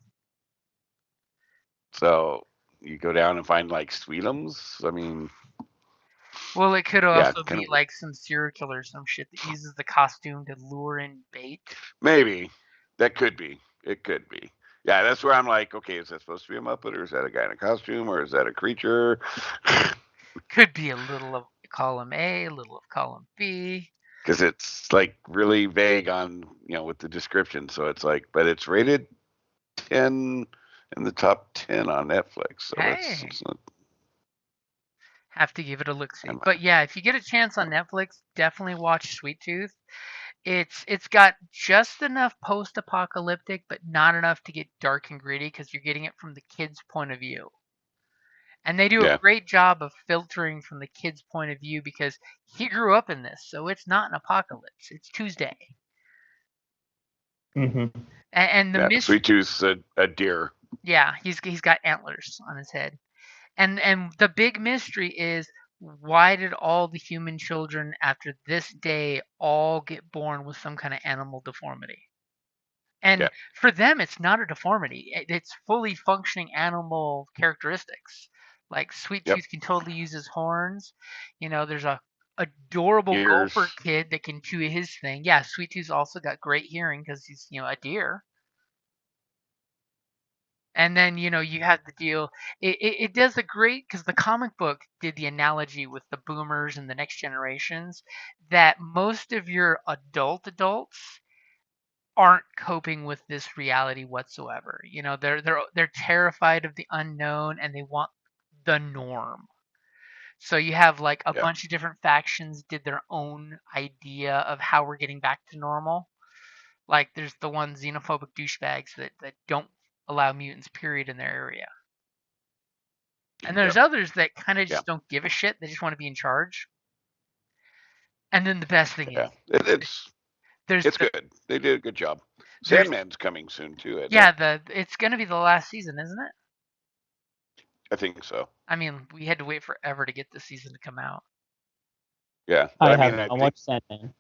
so you go down and find like Sweetums. I mean, Well, it could yeah, also kind be of like some serial killer or some shit that uses the costume to lure in bait. maybe that could be. It could be. Yeah, that's where I'm like, okay, is that supposed to be a Muppet, or is that a guy in a costume, or is that a creature? Could be a little of column A, a little of column B. Because it's like really vague on with the description. So it's like, but it's rated 10 in the top 10 on Netflix. So Hey, it's not, have to give it a look see. But yeah, if you get a chance on Netflix, definitely watch Sweet Tooth. It's got just enough post-apocalyptic, but not enough to get dark and gritty because you're getting it from the kid's point of view. And they do a yeah, great job of filtering from the kid's point of view because he grew up in this, so it's not an apocalypse. It's Tuesday. Mm-hmm. And the yeah. mystery, Sweet Tooth's a deer. yeah, he's got antlers on his head. And the big mystery is why did all the human children after this day all get born with some kind of animal deformity? Yeah, And for them, it's not a deformity. It's fully functioning animal characteristics. Like Sweet yep. Tooth can totally use his horns. There's a adorable gopher Ears. kid that can do his thing. Yeah, Sweet Tooth's also got great hearing because he's a deer. And then you have the deal. It does a great because the comic book did the analogy with the boomers and the next generations that most of your adults aren't coping with this reality whatsoever. They're terrified of the unknown and they want the norm. So you have like a Yeah, bunch of different factions did their own idea of how we're getting back to normal. Like there's the one xenophobic douchebags that don't allow mutants period in their area. And there's yep, others that kind of yeah, just don't give a shit. They just want to be in charge. And then the best thing yeah. is there's It's good. They did a good job. there's Sandman's coming soon too, isn't it? yeah, it's going to be the last season, isn't it? I think so. I mean, we had to wait forever to get this season to come out. Yeah, but I I mean, have I not think watched Sandman.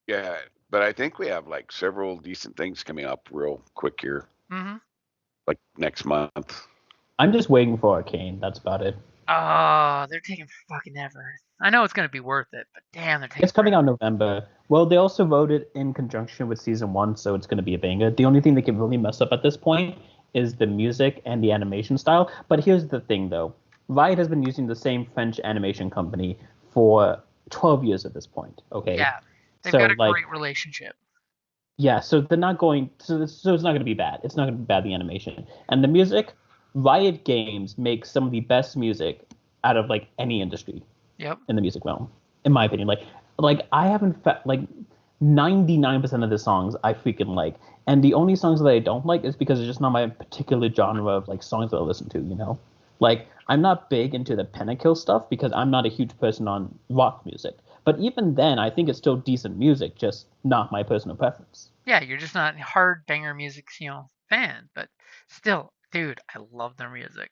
yeah, but I think we have like several decent things coming up real quick here, Mm-hmm. like next month. I'm just waiting for Arcane. That's about it. Oh, they're taking fucking ever. I know it's going to be worth it, but damn, they're taking It's coming forever. out November. Well, they also voted in conjunction with season 1, so it's going to be a banger. The only thing they can really mess up at this point is the music and the animation style. But here's the thing, though. Riot has been using the same French animation company for 12 years at this point. Okay, Yeah, they've so got a like, great relationship. yeah, so they're not going. So it's not going to be bad. It's not going to be bad, the animation and the music. Riot Games makes some of the best music out of like any industry Yep. in the music realm, in my opinion. Like I haven't like 99% of the songs I freaking like, and the only songs that I don't like is because it's just not my particular genre of like songs that I listen to. Like I'm not big into the Pentakill stuff because I'm not a huge person on rock music. But even then, I think it's still decent music, just not my personal preference. Yeah, you're just not hard banger music, fan, but still, dude, I love their music.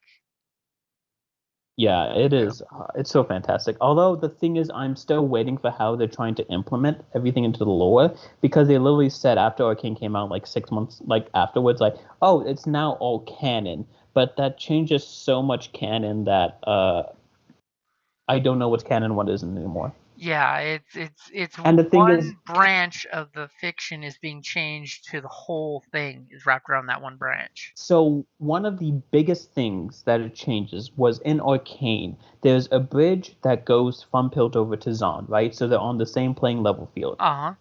Yeah, it Yeah, is. It's so fantastic. Although the thing is, I'm still waiting for how they're trying to implement everything into the lore because they literally said after Arcane came out, like 6 months like afterwards, like, oh, it's now all canon. but that changes so much canon that I don't know what's canon, what isn't anymore. Yeah, it's And the thing is, one branch of the fiction is being changed to the whole thing is wrapped around that one branch. so one of the biggest things that it changes was in Arcane. There's a bridge that goes from Piltover to Zon, right? So they're on the same playing level field. Uh-huh.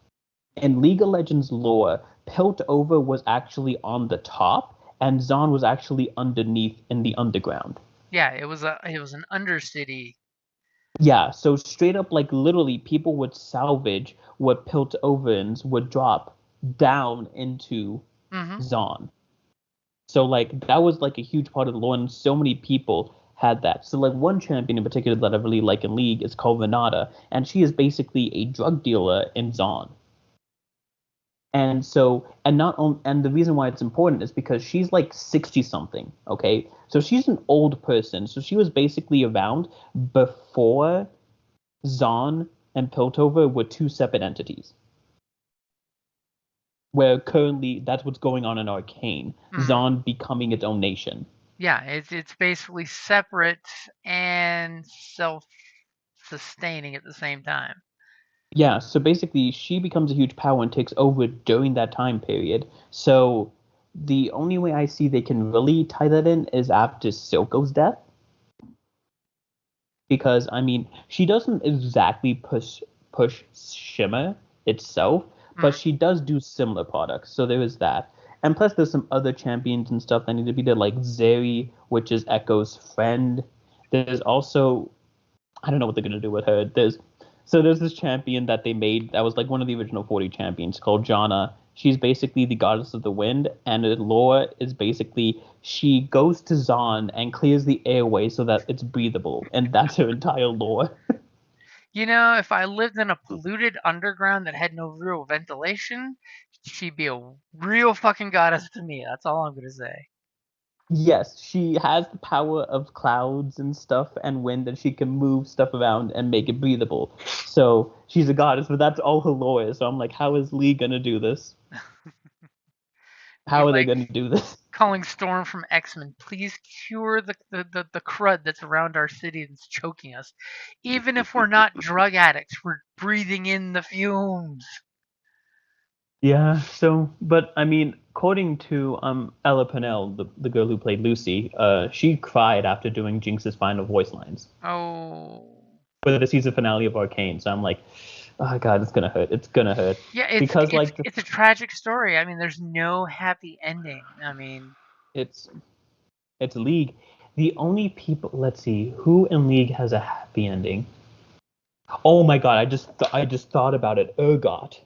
In League of Legends lore, Piltover was actually on the top, and Zon was actually underneath in the underground. Yeah, it was an undercity. Yeah, so straight up, like literally, people would salvage what Piltovers would drop down into Mhm. Zon. So like that was like a huge part of the lore, and so many people had that. So like one champion in particular that I really like in League is called Renata, and she is basically a drug dealer in Zon. And so, and not on, and the reason why it's important is because she's like 60 something, okay? So she's an old person. So she was basically around before Zon and Piltover were two separate entities. Where currently that's what's going on in Arcane, Zon becoming its own nation. Yeah, it's basically separate and self-sustaining at the same time. Yeah, so basically she becomes a huge power and takes over during that time period. So the only way I see they can really tie that in is after Silco's death. Because I mean, she doesn't exactly push Shimmer itself, but she does do similar products. So there is that. And plus there's some other champions and stuff that need to be there, like Zeri, which is Echo's friend. There's also I don't know what they're gonna do with her. There's this champion that they made that was like one of the original 40 champions called Jana. She's basically the goddess of the wind, and her lore is basically she goes to Zon and clears the airway so that it's breathable, and that's her entire lore. You know, if I lived in a polluted underground that had no real ventilation, she'd be a real fucking goddess to me. That's all I'm gonna say. Yes, she has the power of clouds and stuff and wind, and she can move stuff around and make it breathable. So she's a goddess, but that's all her lore is. So I'm like, how is Lee gonna do this? Be How are they like gonna do this? calling Storm from X-Men, please cure the crud that's around our city that's choking us. Even if we're not drug addicts, we're breathing in the fumes. Yeah, so but I mean, according to Ella Purnell, the girl who played Lucy, she cried after doing Jinx's final voice lines Oh. for the season finale of Arcane. So I'm like, oh god, it's gonna hurt. It's gonna hurt. Yeah, Because like it's a tragic story. I mean, there's no happy ending. I mean, it's it's League. The only people, let's see, who in League has a happy ending? Oh my god, I just thought about it. Urgot.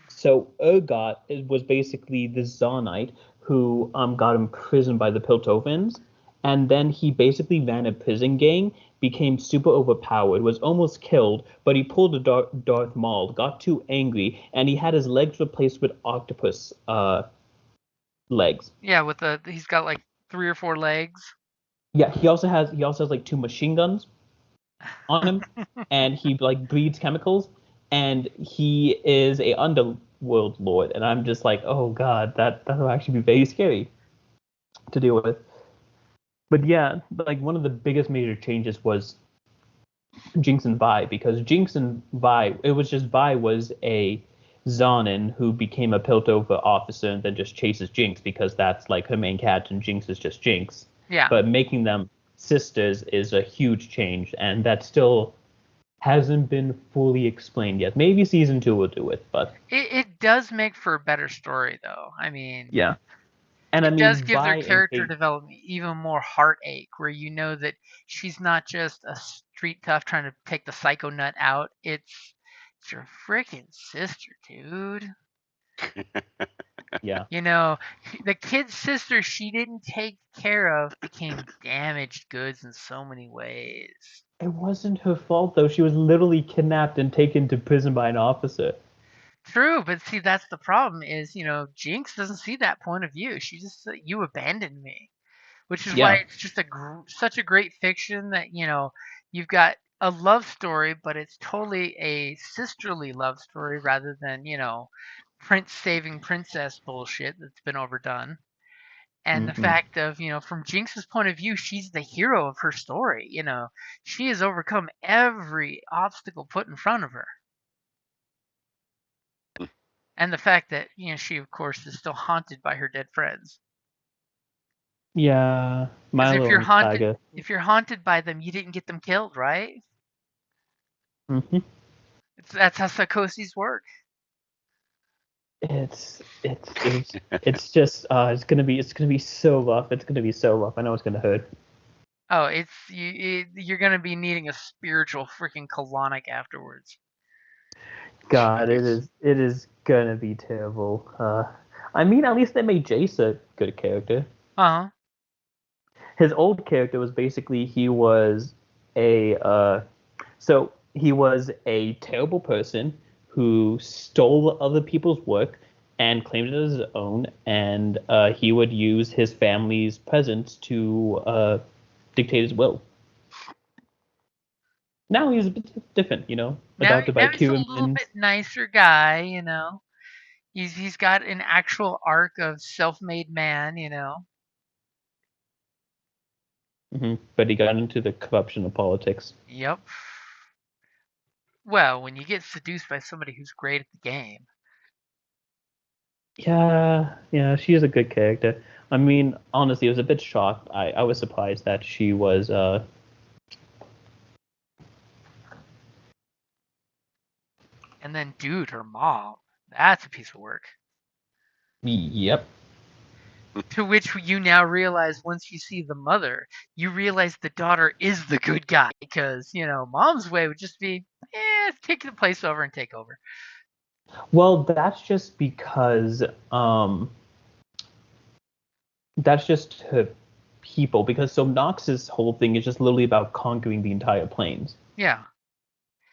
So Urgot was basically the Zonite who got imprisoned by the Piltovans, and then he basically ran a prison gang, became super overpowered, was almost killed, but he pulled a Darth Maul, got too angry, and he had his legs replaced with octopus legs. yeah, he's got like 3 or 4 legs. Yeah, he also has like two machine guns on him, and he like breeds chemicals, and he is a underworld lord, and I'm just like, oh god, that'll actually be very scary to deal with. But yeah, like one of the biggest major changes was Jinx and Vi, because Jinx and Vi, it was just Vi was a Zonin who became a Piltover officer and then just chases Jinx because that's like her main cat and Jinx is just Jinx. Yeah. But making them sisters is a huge change, and that still hasn't been fully explained yet. Maybe season 2 will do it, but It does make for a better story, though. I mean, yeah. And I it does mean, give their Vi and character Kate, development even more heartache, where you know that she's not just a street tough trying to take the psycho nut out. It's your freaking sister, dude. yeah. You know, the kid's sister she didn't take care of became damaged goods in so many ways. It wasn't her fault though. She was literally kidnapped and taken to prison by an officer. True, but see, that's the problem is, Jinx doesn't see that point of view. She just said, you abandoned me. Which is why Yeah. it's just such a great fiction that, you've got a love story, but it's totally a sisterly love story rather than, prince saving princess bullshit that's been overdone. And the Mhm. fact of, from Jinx's point of view, she's the hero of her story. She has overcome every obstacle put in front of her. And the fact that, she, of course, is still haunted by her dead friends. Yeah, Because Milo and Tiger. if you're haunted by them, you didn't get them killed, right? Hmm. That's how psychoses work. It's just it's gonna be so rough. It's gonna be so rough. I know it's gonna hurt. Oh, you're gonna be needing a spiritual freaking colonic afterwards. God, Jeez. it is gonna be terrible. I mean, at least they made Jace a good character. Uh-huh. His old character was basically he was a so he was a terrible person who stole other people's work and claimed it as his own, and he would use his family's presence to dictate his will. Now he's a bit different, adopted by Now he's a two little humans. bit nicer guy. He's got an actual arc of self-made man. But he got into the corruption of politics. Yep. Well, when you get seduced by somebody who's great at the game. Yeah, she is a good character. I mean, honestly, I was a bit shocked. I was surprised that she was And then, dude, her mom. That's a piece of work. yep. To which you now realize once you see the mother, you realize the daughter is the good guy. Because, mom's way would just be, take the place over and take over. Well, that's just because that's just her people. Because so Nox's whole thing is just literally about conquering the entire plains. Yeah.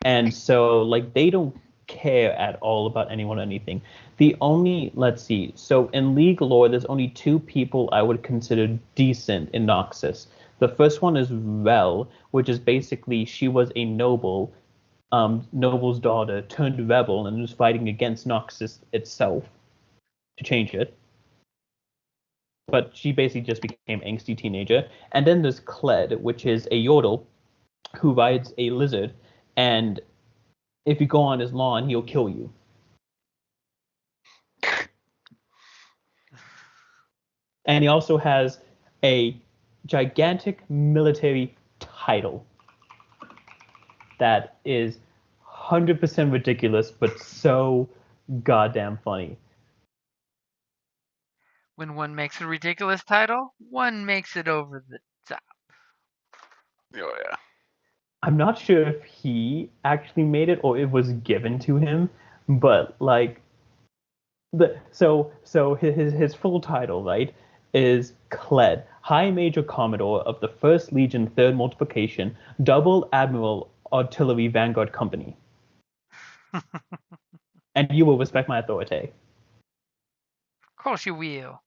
And so, like, they don't care at all about anyone or anything. Let's see. So in League lore, there's only two people I would consider decent in Noxus. The first one is Rel, which is basically she was a noble, noble's daughter turned rebel and was fighting against Noxus itself to change it. But she basically just became angsty teenager. And then there's Kled, which is a Yordle who rides a lizard, and if you go on his lawn, he'll kill you. And he also has a gigantic military title that is 100% ridiculous, but so goddamn funny. When one makes a ridiculous title, one makes it over the top. Oh yeah. I'm not sure if he actually made it or it was given to him, but like his full title, right, is Kled, High Major Commodore of the 1st Legion 3rd Multiplication, Double Admiral Artillery Vanguard Company. And you will respect my authority. Of course you will.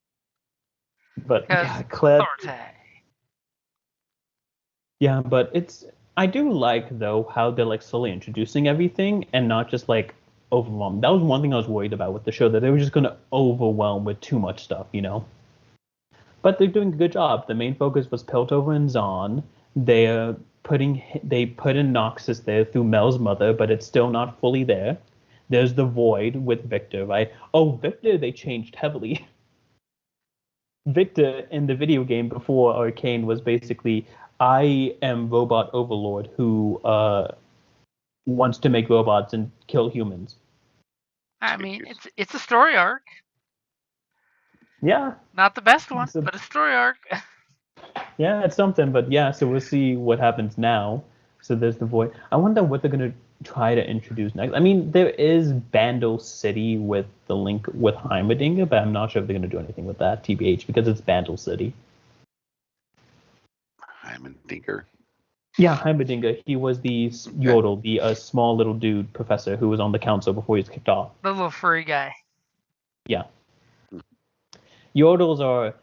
But Because yeah, Kled. authority. Yeah, but I do like though how they're like slowly introducing everything and not just like overwhelm. That was one thing I was worried about with the show, that they were just gonna overwhelm with too much stuff. But they're doing a good job. The main focus was Piltover and Zahn. They put in Noxus there through Mel's mother, but it's still not fully there. There's the Void with Victor, right? Oh, Victor, they changed heavily. Victor in the video game before Arcane was basically, I am robot overlord who wants to make robots and kill humans. I mean, it's a story arc. Yeah. Not the best one, but a story arc. Yeah, it's something, but yeah, so we'll see what happens now. So there's the Void. I wonder what they're gonna try to introduce next. I mean, there is Bandle City with the link with Heimerdinger, but I'm not sure if they're gonna do anything with that, TBH, because it's Bandle City. Heimerdinger. Yeah, Heimerdinger. He was the Yordle, the small little dude professor who was on the council before he was kicked off. The little furry guy. Yeah. Yordles are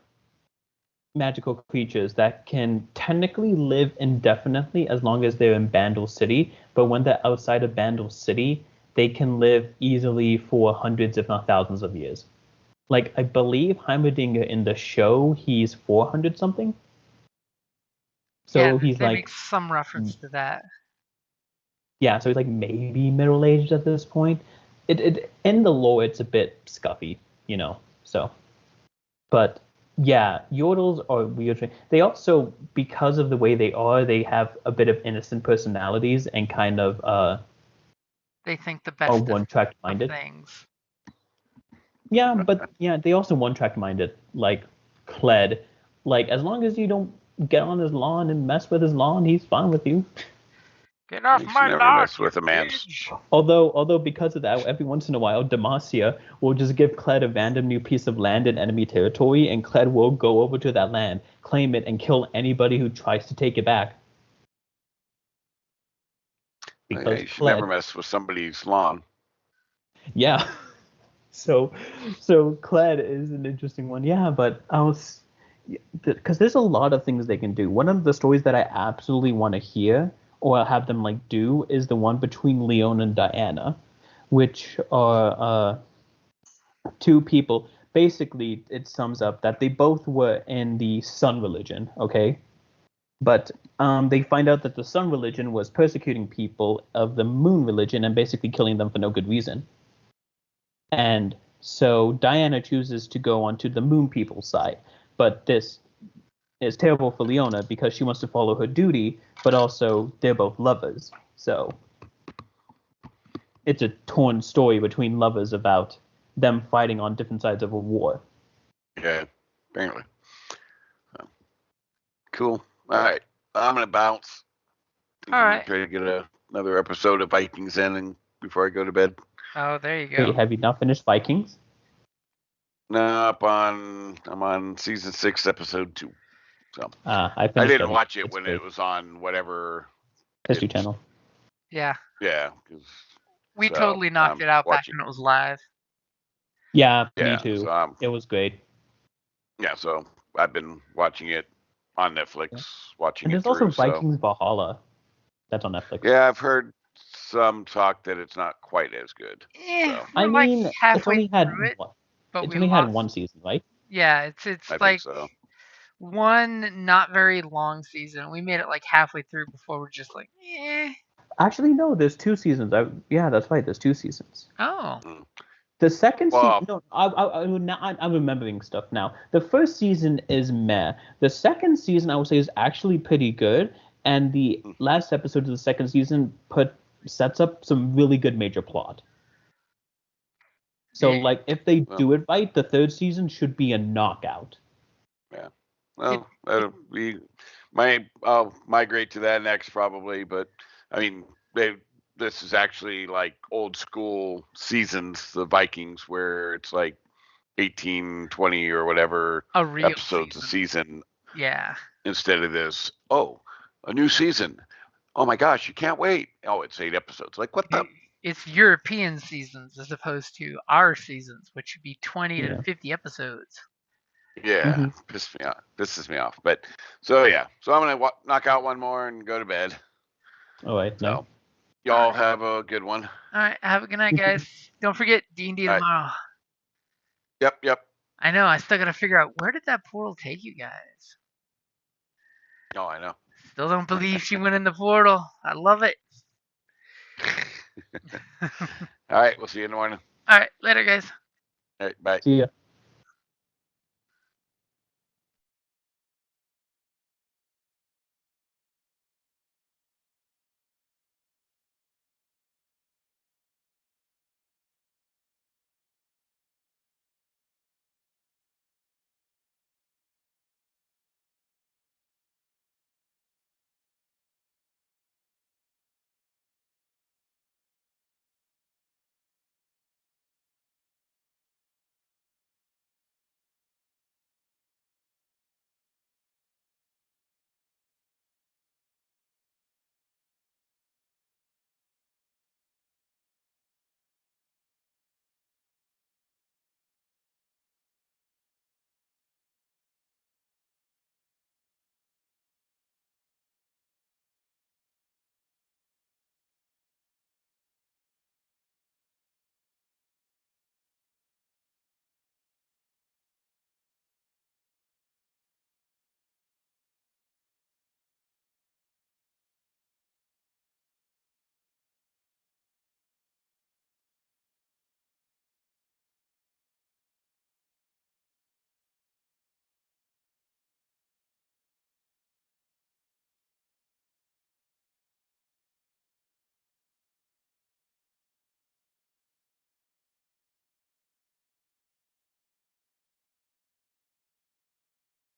magical creatures that can technically live indefinitely as long as they're in Bandle City, but when they're outside of Bandle City, they can live easily for hundreds, if not thousands of years. Like, I believe Heimerdinger in the show, he's 400 something. So yeah, he's they like, make some reference to that. yeah, so he's like maybe middle aged at this point. It in the lore, it's a bit scuffy, you know. So, but yeah, Yordles are weird. They also, because of the way they are, they have a bit of innocent personalities and kind of They think the are best one track of minded. things. Yeah, but yeah, they also one track minded, like Kled. Like, as long as you don't get on his lawn and mess with his lawn, he's fine with you. Get off You should my never lawn, mess you with a man's. bitch! Although because of that, every once in a while, Demacia will just give Kled a random new piece of land in enemy territory, and Kled will go over to that land, claim it, and kill anybody who tries to take it back. Yeah, Because you should never Kled, mess with somebody's lawn. yeah. So Kled is an interesting one, yeah. But I was, because there's a lot of things they can do. One of the stories that I absolutely want to hear or have them like do is the one between Leon and Diana, which are two people. Basically, it sums up that they both were in the Sun religion, okay? But they find out that the Sun religion was persecuting people of the Moon religion and basically killing them for no good reason. And so Diana chooses to go onto the Moon people's side. But this is terrible for Leona because she wants to follow her duty, but also they're both lovers. So it's a torn story between lovers about them fighting on different sides of a war. Yeah, apparently. So, cool. All right, I'm gonna bounce. All right. Try to get another episode of Vikings in and before I go to bed. Oh, there you go. Wait, have you not finished Vikings? No, I'm on season 6, episode 2. So I I finished didn't it. watch it It's when great. it was on whatever. History Channel. Yeah, Yeah, 'cause, we so totally knocked I'm it out back watching. when it was live. Yeah, me Yeah, too. so It was great. so I've been watching it on Netflix, Yeah. watching And it there's also through. So Vikings Valhalla. That's on Netflix. yeah, I've heard some talk that it's not quite as good. So I We're like mean, it's halfway only had through it, what? but It's we only had lost. one season, right? Yeah, it's I think like so. one not very long season. We made it like halfway through before we're just like, eh. Actually, no. There's two seasons. Yeah, that's right. There's two seasons. Oh, Mm. The second season, Well, no, I'm remembering stuff now. The first season is meh. The second season, I would say, is actually pretty good. And the mm, last episode of the second season sets up some really good major plot. So, yeah. like, if they well, do it right, the third season should be a knockout. yeah. It, Well, I'll migrate to that next probably, but I mean, this is actually like old school seasons, the Vikings, where it's like 18, 20 or whatever a real episodes a season Yeah. instead of this. Oh, a new season. Oh my gosh, you can't wait. Oh, it's 8 episodes. Like what the? It's European seasons as opposed to our seasons, which should be 20 to Yeah. 50 episodes. Yeah, pisses me off. But so yeah, so I'm gonna knock out one more and go to bed. All right. So Nice. y'all have a good one. All right, have a good night, guys. Don't forget D&D All right. tomorrow. Yep. I know. I still gotta figure out where did that portal take you guys. Oh, I know. Still don't believe she went in the portal. I love it. All right, we'll see you in the morning. All right, later, guys. All right, bye. See ya.